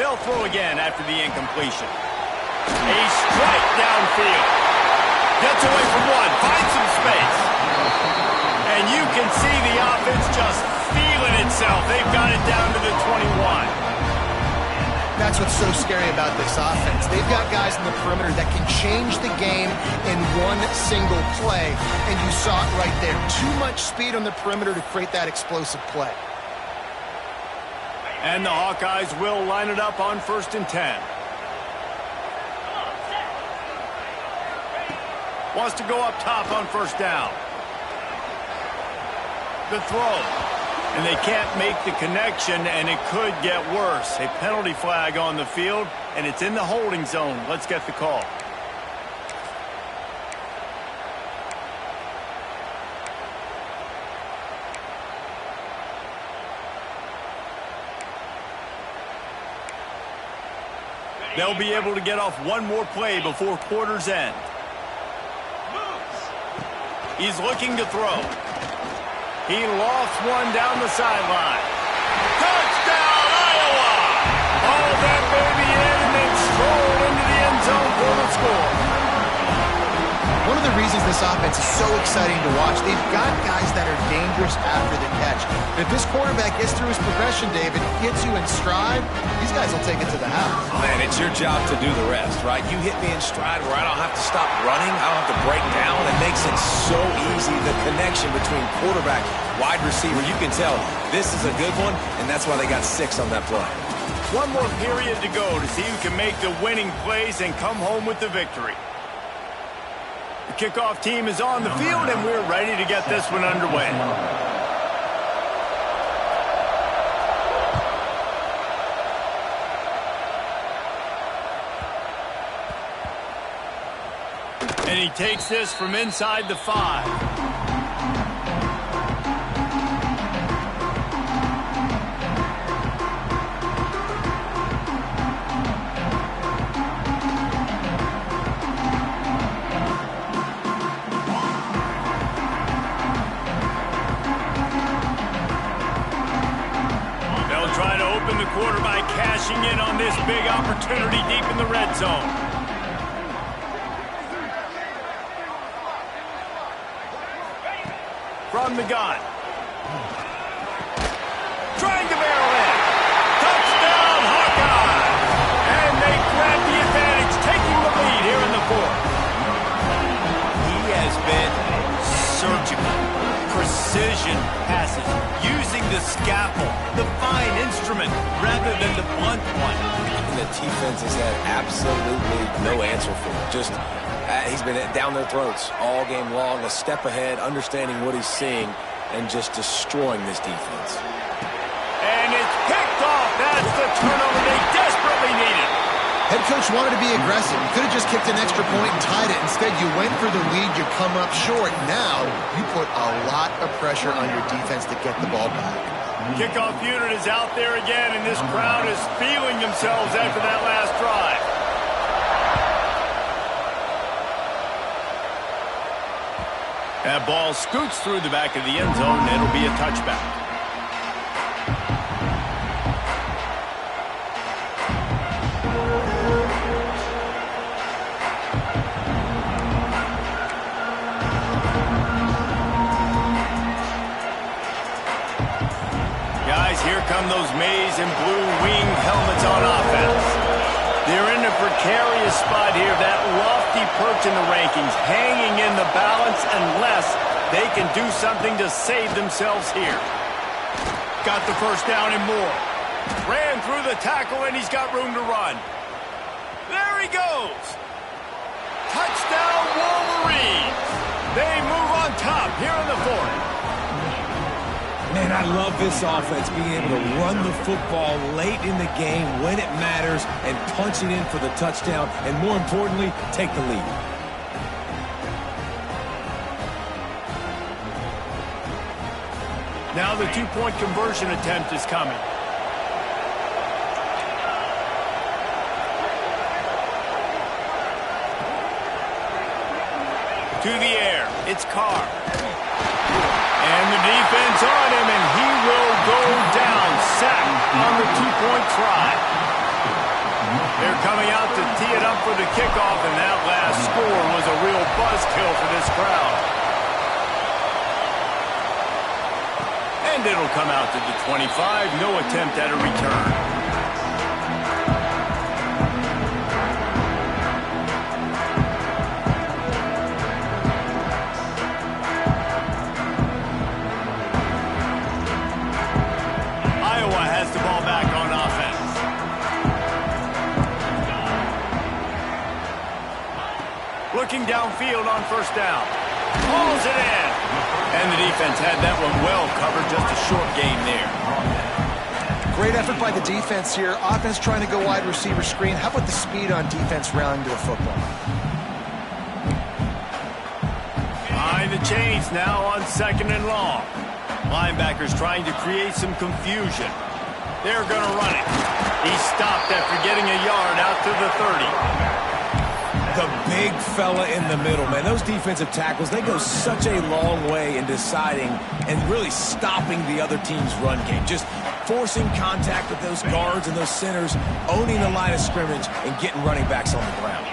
They'll throw again after the incompletion. A strike downfield. Gets away from one, finds some space. And you can see the offense just feeling itself. They've got it down to the 21. That's what's so scary about this offense. They've got guys in the perimeter that can change the game in one single play, and you saw it right there. Too much speed on the perimeter to create that explosive play. And the Hawkeyes will line it up on 1st and 10. Wants to go up top on first down. The throw. And they can't make the connection, and it could get worse. A penalty flag on the field, and it's in the holding zone. Let's get the call. They'll be able to get off one more play before quarter's end. He's looking to throw. He lost one down the sideline. Touchdown, Iowa! Oh, that baby in and then strolled into the end zone for the score. One of the reasons this offense is so exciting to watch, they've got guys that are dangerous after the catch. If this quarterback gets through his progression, David, gets you in stride, these guys will take it to the house. Man, it's your job to do the rest, right? You hit me in stride where I don't have to stop running. I don't have to break down. It makes it so easy, the connection between quarterback, wide receiver. You can tell this is a good one, and that's why they got 6 on that play. One more period to go to see who can make the winning plays and come home with the victory. The kickoff team is on the field, and we're ready to get this one underway. And he takes this from inside the 5. Quarterback cashing in on this big opportunity deep in the red zone. From the gun. Trying to barrel in. Touchdown, Hawkeye! And they grab the advantage, taking the lead here in the 4th. He has been surgical. Precision passes, using the scalpel, the fine instrument, rather than the blunt one. And the defense has had absolutely no answer for it. Just, he's been down their throats all game long, a step ahead, understanding what he's seeing, and just destroying this defense. And it's picked off. That's the turnover they desperately needed. Head coach wanted to be aggressive. You could have just kicked an extra point and tied it. Instead, you went for the lead. You come up short. Now, you put a lot of pressure on your defense to get the ball back. Kickoff unit is out there again, and this crowd is feeling themselves after that last drive. That ball scoots through the back of the end zone, and it'll be a touchback. Guys, here come those maize and blue wing helmets on offense. They're in a precarious spot here, that lofty perch in the rankings, hanging in the balance unless they can do something to save themselves here. Got the first down and more. Ran through the tackle, and he's got room to run. There he goes. Touchdown, Wolverines. They move on top here in the fourth. Man, I love this offense, being able to run the football late in the game when it matters and punch it in for the touchdown, and more importantly, take the lead. Now the two-point conversion attempt is coming. To the air, it's Carr. And the defense on him, and he will go down, sacked on the two-point try. They're coming out to tee it up for the kickoff, and that last score was a real buzzkill for this crowd. And it'll come out to the 25, no attempt at a return. The ball back on offense. Looking downfield on first down. Pulls it in. And the defense had that one well covered. Just a short game there. Great effort by the defense here. Offense trying to go wide receiver screen. How about the speed on defense rallying to the football? Behind the chains now on second and long. Linebackers trying to create some confusion. They're going to run it. He stopped after getting a yard out to the 30. The big fella in the middle, man. Those defensive tackles, they go such a long way in deciding and really stopping the other team's run game. Just forcing contact with those guards and those centers, owning the line of scrimmage, and getting running backs on the ground.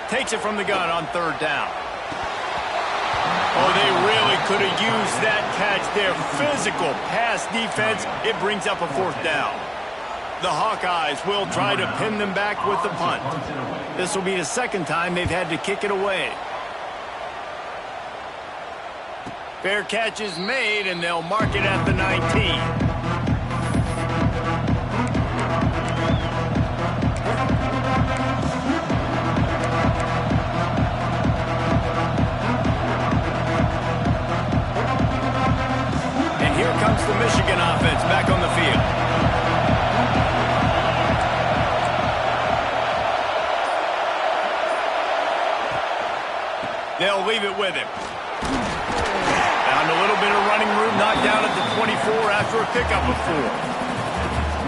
Takes it from the gun on third down. Oh, they really could have used that catch there. Physical pass defense. It brings up a fourth down. The Hawkeyes will try to pin them back with the punt. This will be the second time they've had to kick it away. Fair catch is made, and they'll mark it at the 19. Comes the Michigan offense back on the field. They'll leave it with him. Found a little bit of running room, knocked down at the 24 after a pickup of 4.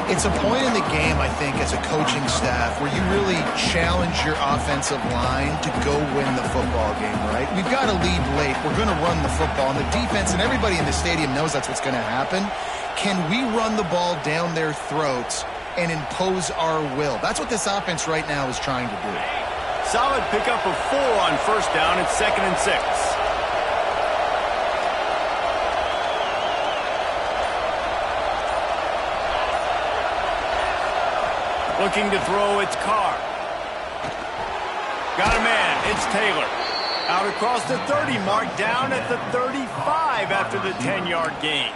It's a point in the game, I think, as a coaching staff where you really challenge your offensive line to go win the football game, right? We've got to lead late. We're going to run the football. And the defense and everybody in the stadium knows that's what's going to happen. Can we run the ball down their throats and impose our will? That's what this offense right now is trying to do. Solid pickup of 4 on first down. It's 2nd and 6. Looking to throw, it's Carr. Got a man, it's Taylor. Out across the 30 mark, down at the 35 after the 10-yard gain.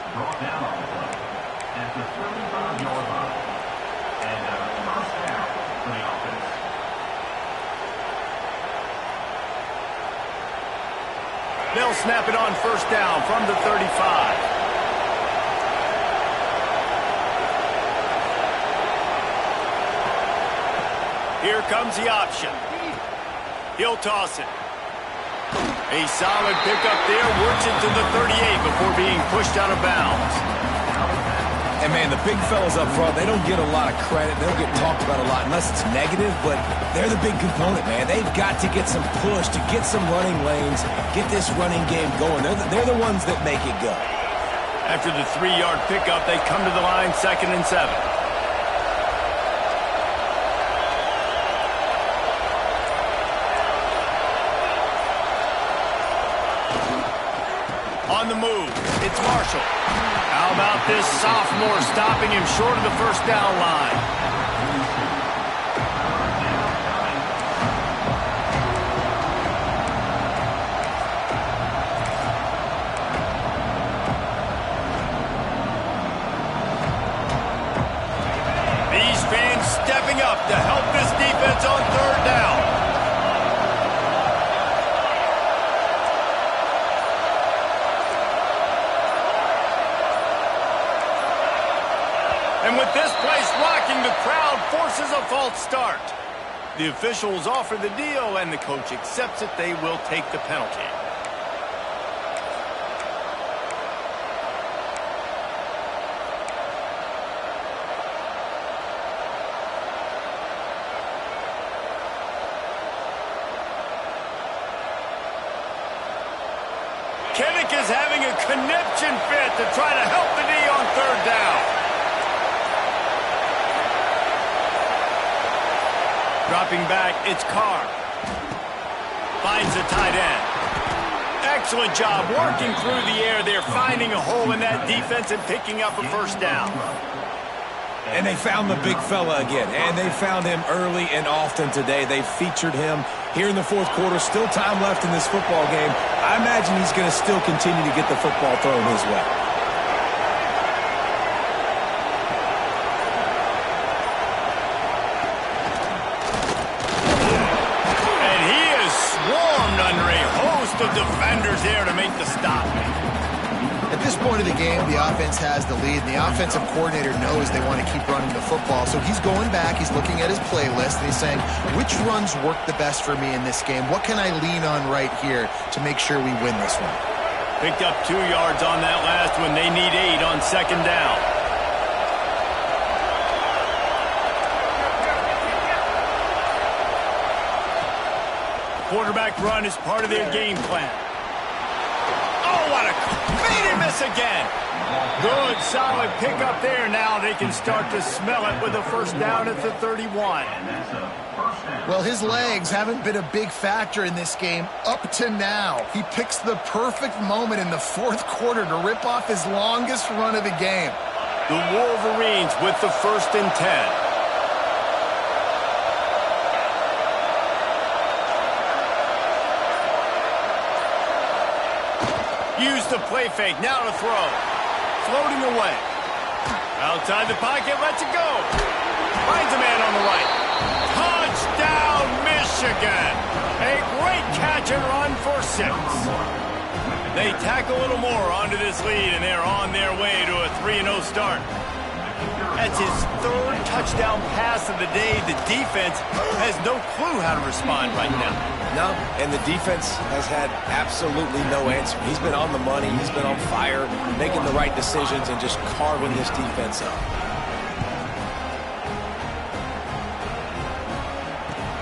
They'll snap it on first down from the 35. Here comes the option. He'll toss it. A solid pickup there, works it to the 38 before being pushed out of bounds. And, man, the big fellas up front, they don't get a lot of credit. They don't get talked about a lot unless it's negative, but they're the big component, man. They've got to get some push, to get some running lanes, get this running game going. They're the ones that make it go. After the 3-yard pickup, they come to the line 2nd and 7. On the move, it's Marshall. How about this sophomore stopping him short of the first down line? These fans stepping up to help this defense on 3rd down. And with this place rocking, the crowd forces a false start. The officials offer the deal, and the coach accepts it. They will take the penalty. Kinnick is having a conniption fit to try to help the D on 3rd down. Dropping back, it's Carr. Finds the tight end. Excellent job working through the air there, finding a hole in that defense and picking up a first down. And they found the big fella again, and they found him early and often today. They featured him here in the 4th quarter. Still time left in this football game. I imagine he's going to still continue to get the football thrown his way. Of defenders there to make the stop. At this point of the game, the offense has the lead, and the offensive coordinator knows they want to keep running the football. So he's going back, he's looking at his playlist, and he's saying, which runs work the best for me in this game? What can I lean on right here to make sure we win this one? Picked up 2 yards on that last one. They need 8 on 2nd down. Quarterback run is part of their game plan. Oh, what a... made him miss again. Good, solid pickup there. Now they can start to smell it with a first down at the 31. Well, his legs haven't been a big factor in this game up to now. He picks the perfect moment in the 4th quarter to rip off his longest run of the game. The Wolverines with the 1st and 10. Use the play fake, now to throw. Floating away. Outside the pocket, lets it go. Finds a man on the right. Touchdown, Michigan. A great catch and run for 6. They tack a little more onto this lead, and they're on their way to a 3-0 start. That's his 3rd touchdown pass of the day. The defense has no clue how to respond right now. No, and the defense has had absolutely no answer. He's been on the money. He's been on fire, making the right decisions and just carving this defense up.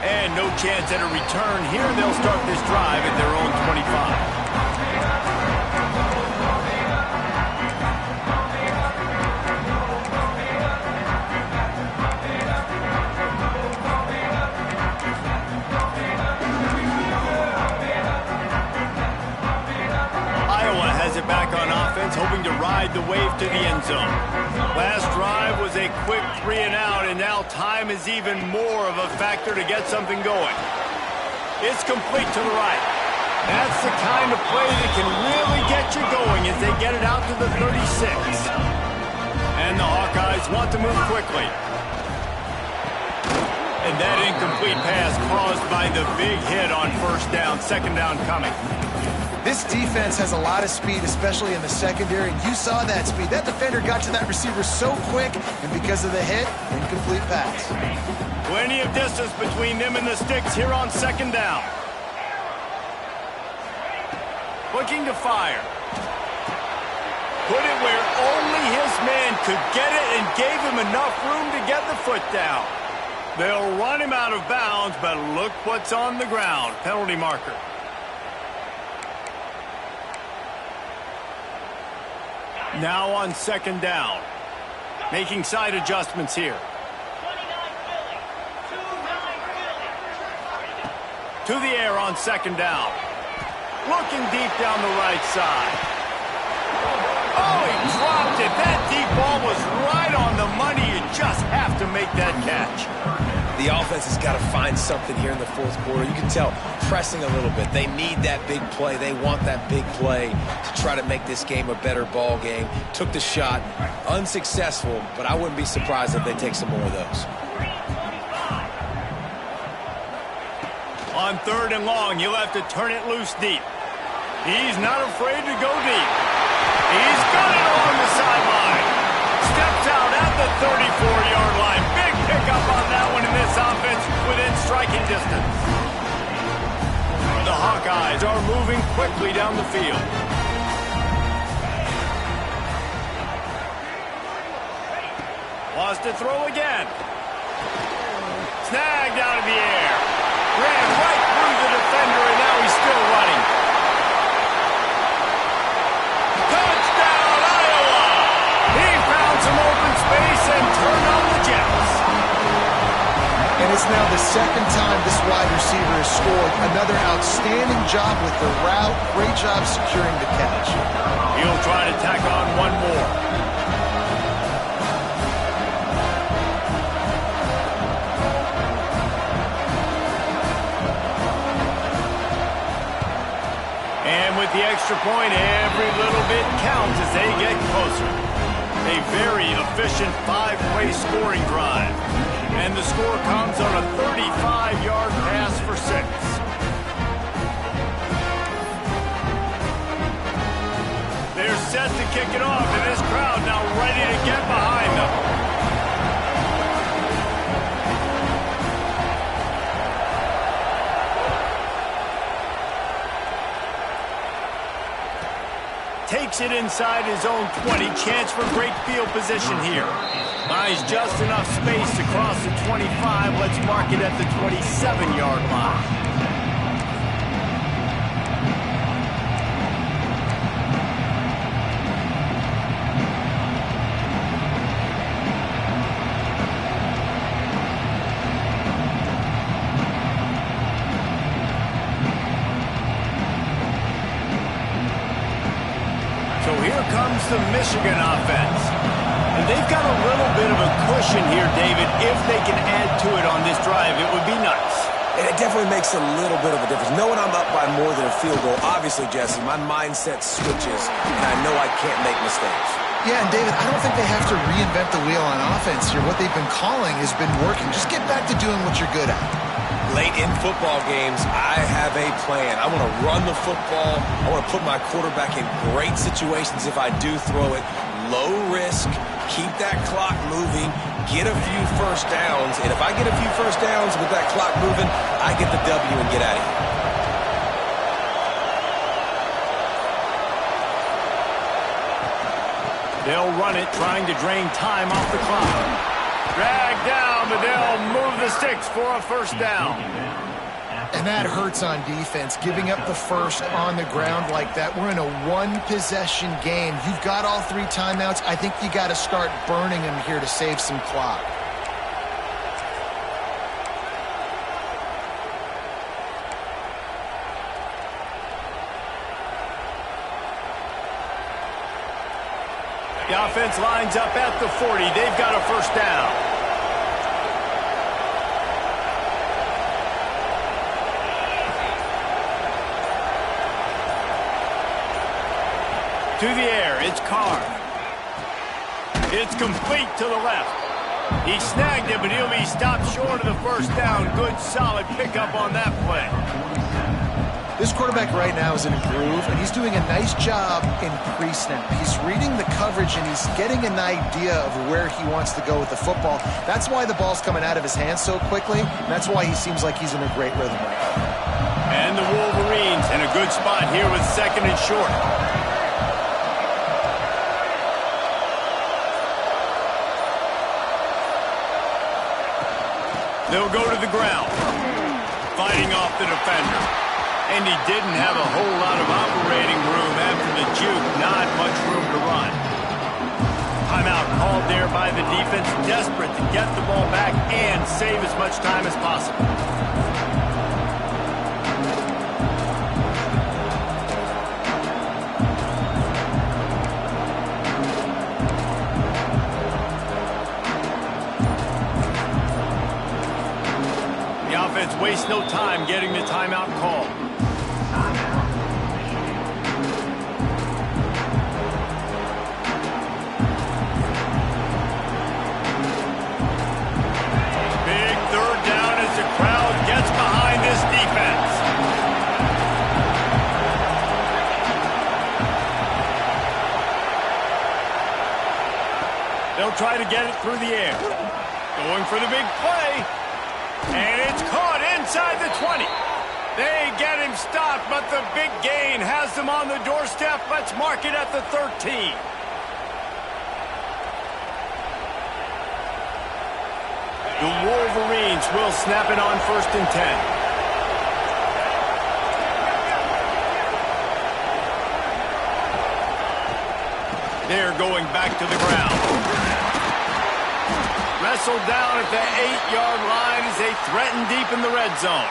And no chance at a return here. They'll start this drive at their own 25. Back on offense, hoping to ride the wave to the end zone. Last drive was a quick 3-and-out, and now time is even more of a factor to get something going. It's complete to the right. That's the kind of play that can really get you going as they get it out to the 36. And the Hawkeyes want to move quickly. And that incomplete pass caused by the big hit on 1st down, 2nd down coming. This defense has a lot of speed, especially in the secondary, and you saw that speed. That defender got to that receiver so quick, and because of the hit, incomplete pass. Plenty of distance between them and the sticks here on second down. Looking to fire. Put it where only his man could get it and gave him enough room to get the foot down. They'll run him out of bounds, but look what's on the ground. Penalty marker. Now on second down. Making side adjustments here. 29 Philly. 29 Philly. To the air on second down. Looking deep down the right side. Oh, he dropped it. That deep ball was right on the money. You just have to make that catch. The offense has got to find something here in the fourth quarter. You can tell, pressing a little bit. They need that big play. They want that big play to try to make this game a better ball game. Took the shot. Unsuccessful, but I wouldn't be surprised if they take some more of those. On third and long, you'll have to turn it loose deep. He's not afraid to go deep. He's got it along the sideline. Steps out at the 34-yard line. Big pickup on that one in this offense within striking distance. The Hawkeyes are moving quickly down the field. Wants to throw again. Snagged out of the air. Ran right through the defender, and now he's still running. Touchdown, Iowa! He found some open space and turned on the Jets. And it's now the second time this wide receiver has scored. Another outstanding job with the route. Great job securing the catch. He'll try to tack on one more. And with the extra point, every little bit counts as they get closer. A very efficient 5-play scoring drive. And the score comes on a 35-yard pass for 6. They're set to kick it off, and this crowd now ready to get behind them. Takes it inside his own 20. Chance for great field position here. Buys just enough space to cross the 25. Let's mark it at the 27-yard line. So here comes the Michigan offense. And they've got a little bit of a cushion here, David. If they can add to it on this drive, it would be nice. And it definitely makes a little bit of a difference. Knowing I'm up by more than a field goal, obviously, Jesse, my mindset switches, and I know I can't make mistakes. Yeah, and David, I don't think they have to reinvent the wheel on offense here. What they've been calling has been working. Just get back to doing what you're good at. Late in football games, I have a plan. I want to run the football. I want to put my quarterback in great situations if I do throw it. Low risk, keep that clock moving, get a few first downs. And if I get a few first downs with that clock moving, I get the W and get out of here. They'll run it, trying to drain time off the clock. Dragged down, but they'll move the sticks for a first down. And that hurts on defense, giving up the first on the ground like that. We're in a one-possession game. You've got all 3 timeouts. I think you got to start burning them here to save some clock. The offense lines up at the 40. They've got a first down. To the air, it's Carr. It's complete to the left. He snagged it, but he'll be stopped short of the first down. Good, solid pickup on that play. This quarterback right now is in a groove, and he's doing a nice job in pre-snap. He's reading the coverage, and he's getting an idea of where he wants to go with the football. That's why the ball's coming out of his hands so quickly, and that's why he seems like he's in a great rhythm right now. And the Wolverines in a good spot here with 2nd and short. They'll go to the ground, fighting off the defender. And he didn't have a whole lot of operating room after the juke. Not much room to run. Timeout called there by the defense, desperate to get the ball back and save as much time as possible. The offense wastes no time getting the timeout called. They'll try to get it through the air. Going for the big play. And it's caught inside the 20. They get him stopped, but the big gain has them on the doorstep. Let's mark it at the 13. The Wolverines will snap it on 1st and 10. They're going back to the ground. Wrestled down at the 8-yard line as they threaten deep in the red zone.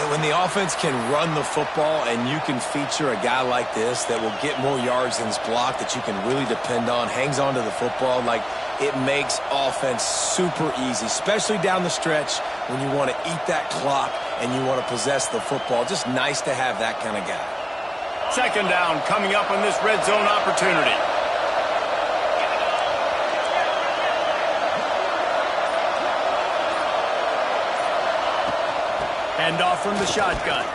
When the offense can run the football and you can feature a guy like this that will get more yards than his block, that you can really depend on, hangs on to the football, like it makes offense super easy, especially down the stretch when you want to eat that clock and you want to possess the football. Just nice to have that kind of guy. 2nd down coming up on this red zone opportunity. Hand off from the shotgun.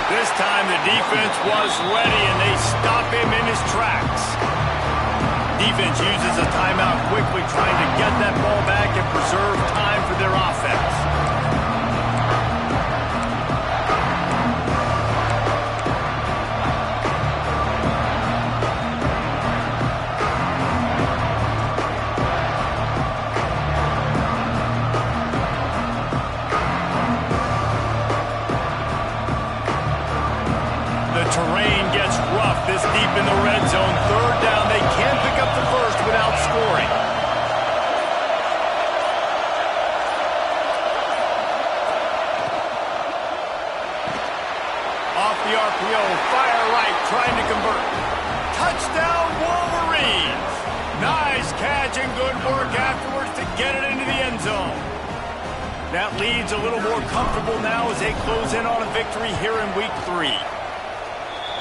This time the defense was ready and they stop him in his tracks. Defense uses a timeout quickly, trying to get that ball back and preserve time for their offense. Terrain gets rough this deep in the red zone. 3rd down. They can't pick up the first without scoring. Off the RPO, fire right, trying to convert. Touchdown, Wolverines. Nice catch and good work afterwards to get it into the end zone. That lead's a little more comfortable now as they close in on a victory here in week 3.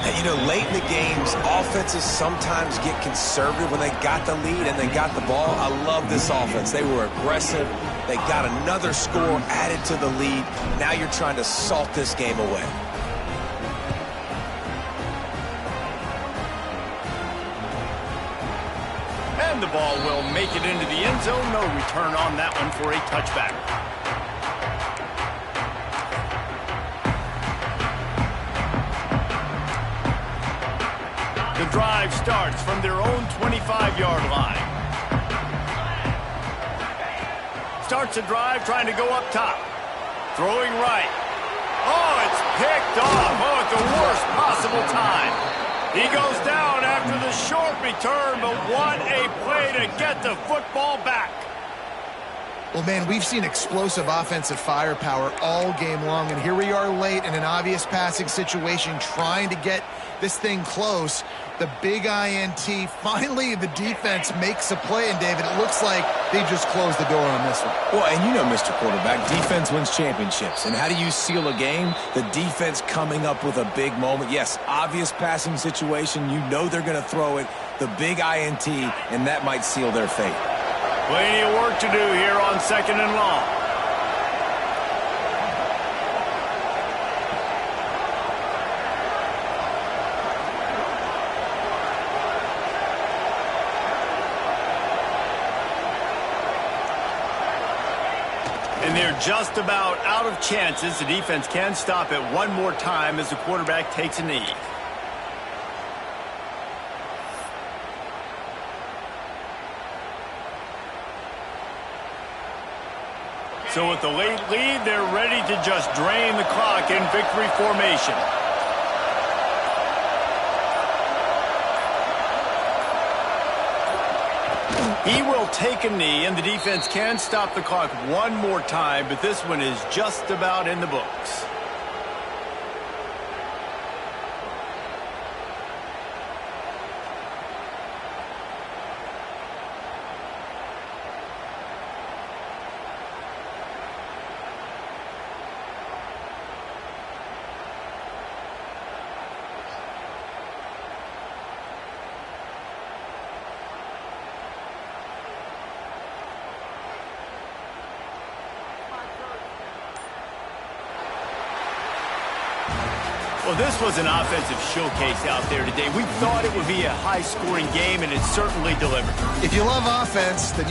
And, you know, late in the games, offenses sometimes get conservative when they got the lead and they got the ball. I love this offense. They were aggressive. They got another score added to the lead. Now you're trying to salt this game away. And the ball will make it into the end zone. No return on that one for a touchback. The drive starts from their own 25-yard line. Starts a drive trying to go up top. Throwing right. Oh, it's picked off. Oh, at the worst possible time. He goes down after the short return, but what a play to get the football back. Well, man, we've seen explosive offensive firepower all game long, and here we are late in an obvious passing situation trying to get this thing close. The big INT. Finally, the defense makes a play, and David, it looks like they just closed the door on this one. Well, and you know, Mr. Quarterback, defense wins championships. And how do you seal a game? The defense coming up with a big moment. Yes, obvious passing situation. You know they're going to throw it. The big INT, and that might seal their fate. Plenty of work to do here on 2nd and long. just about out of chances. The defense can stop it one more time as the quarterback takes a knee. So with the late lead, they're ready to just drain the clock in victory formation. He will take a knee, and the defense can stop the clock one more time, but this one is just about in the books. Well, this was an offensive showcase out there today. We thought it would be a high-scoring game, and it certainly delivered. If you love offense, then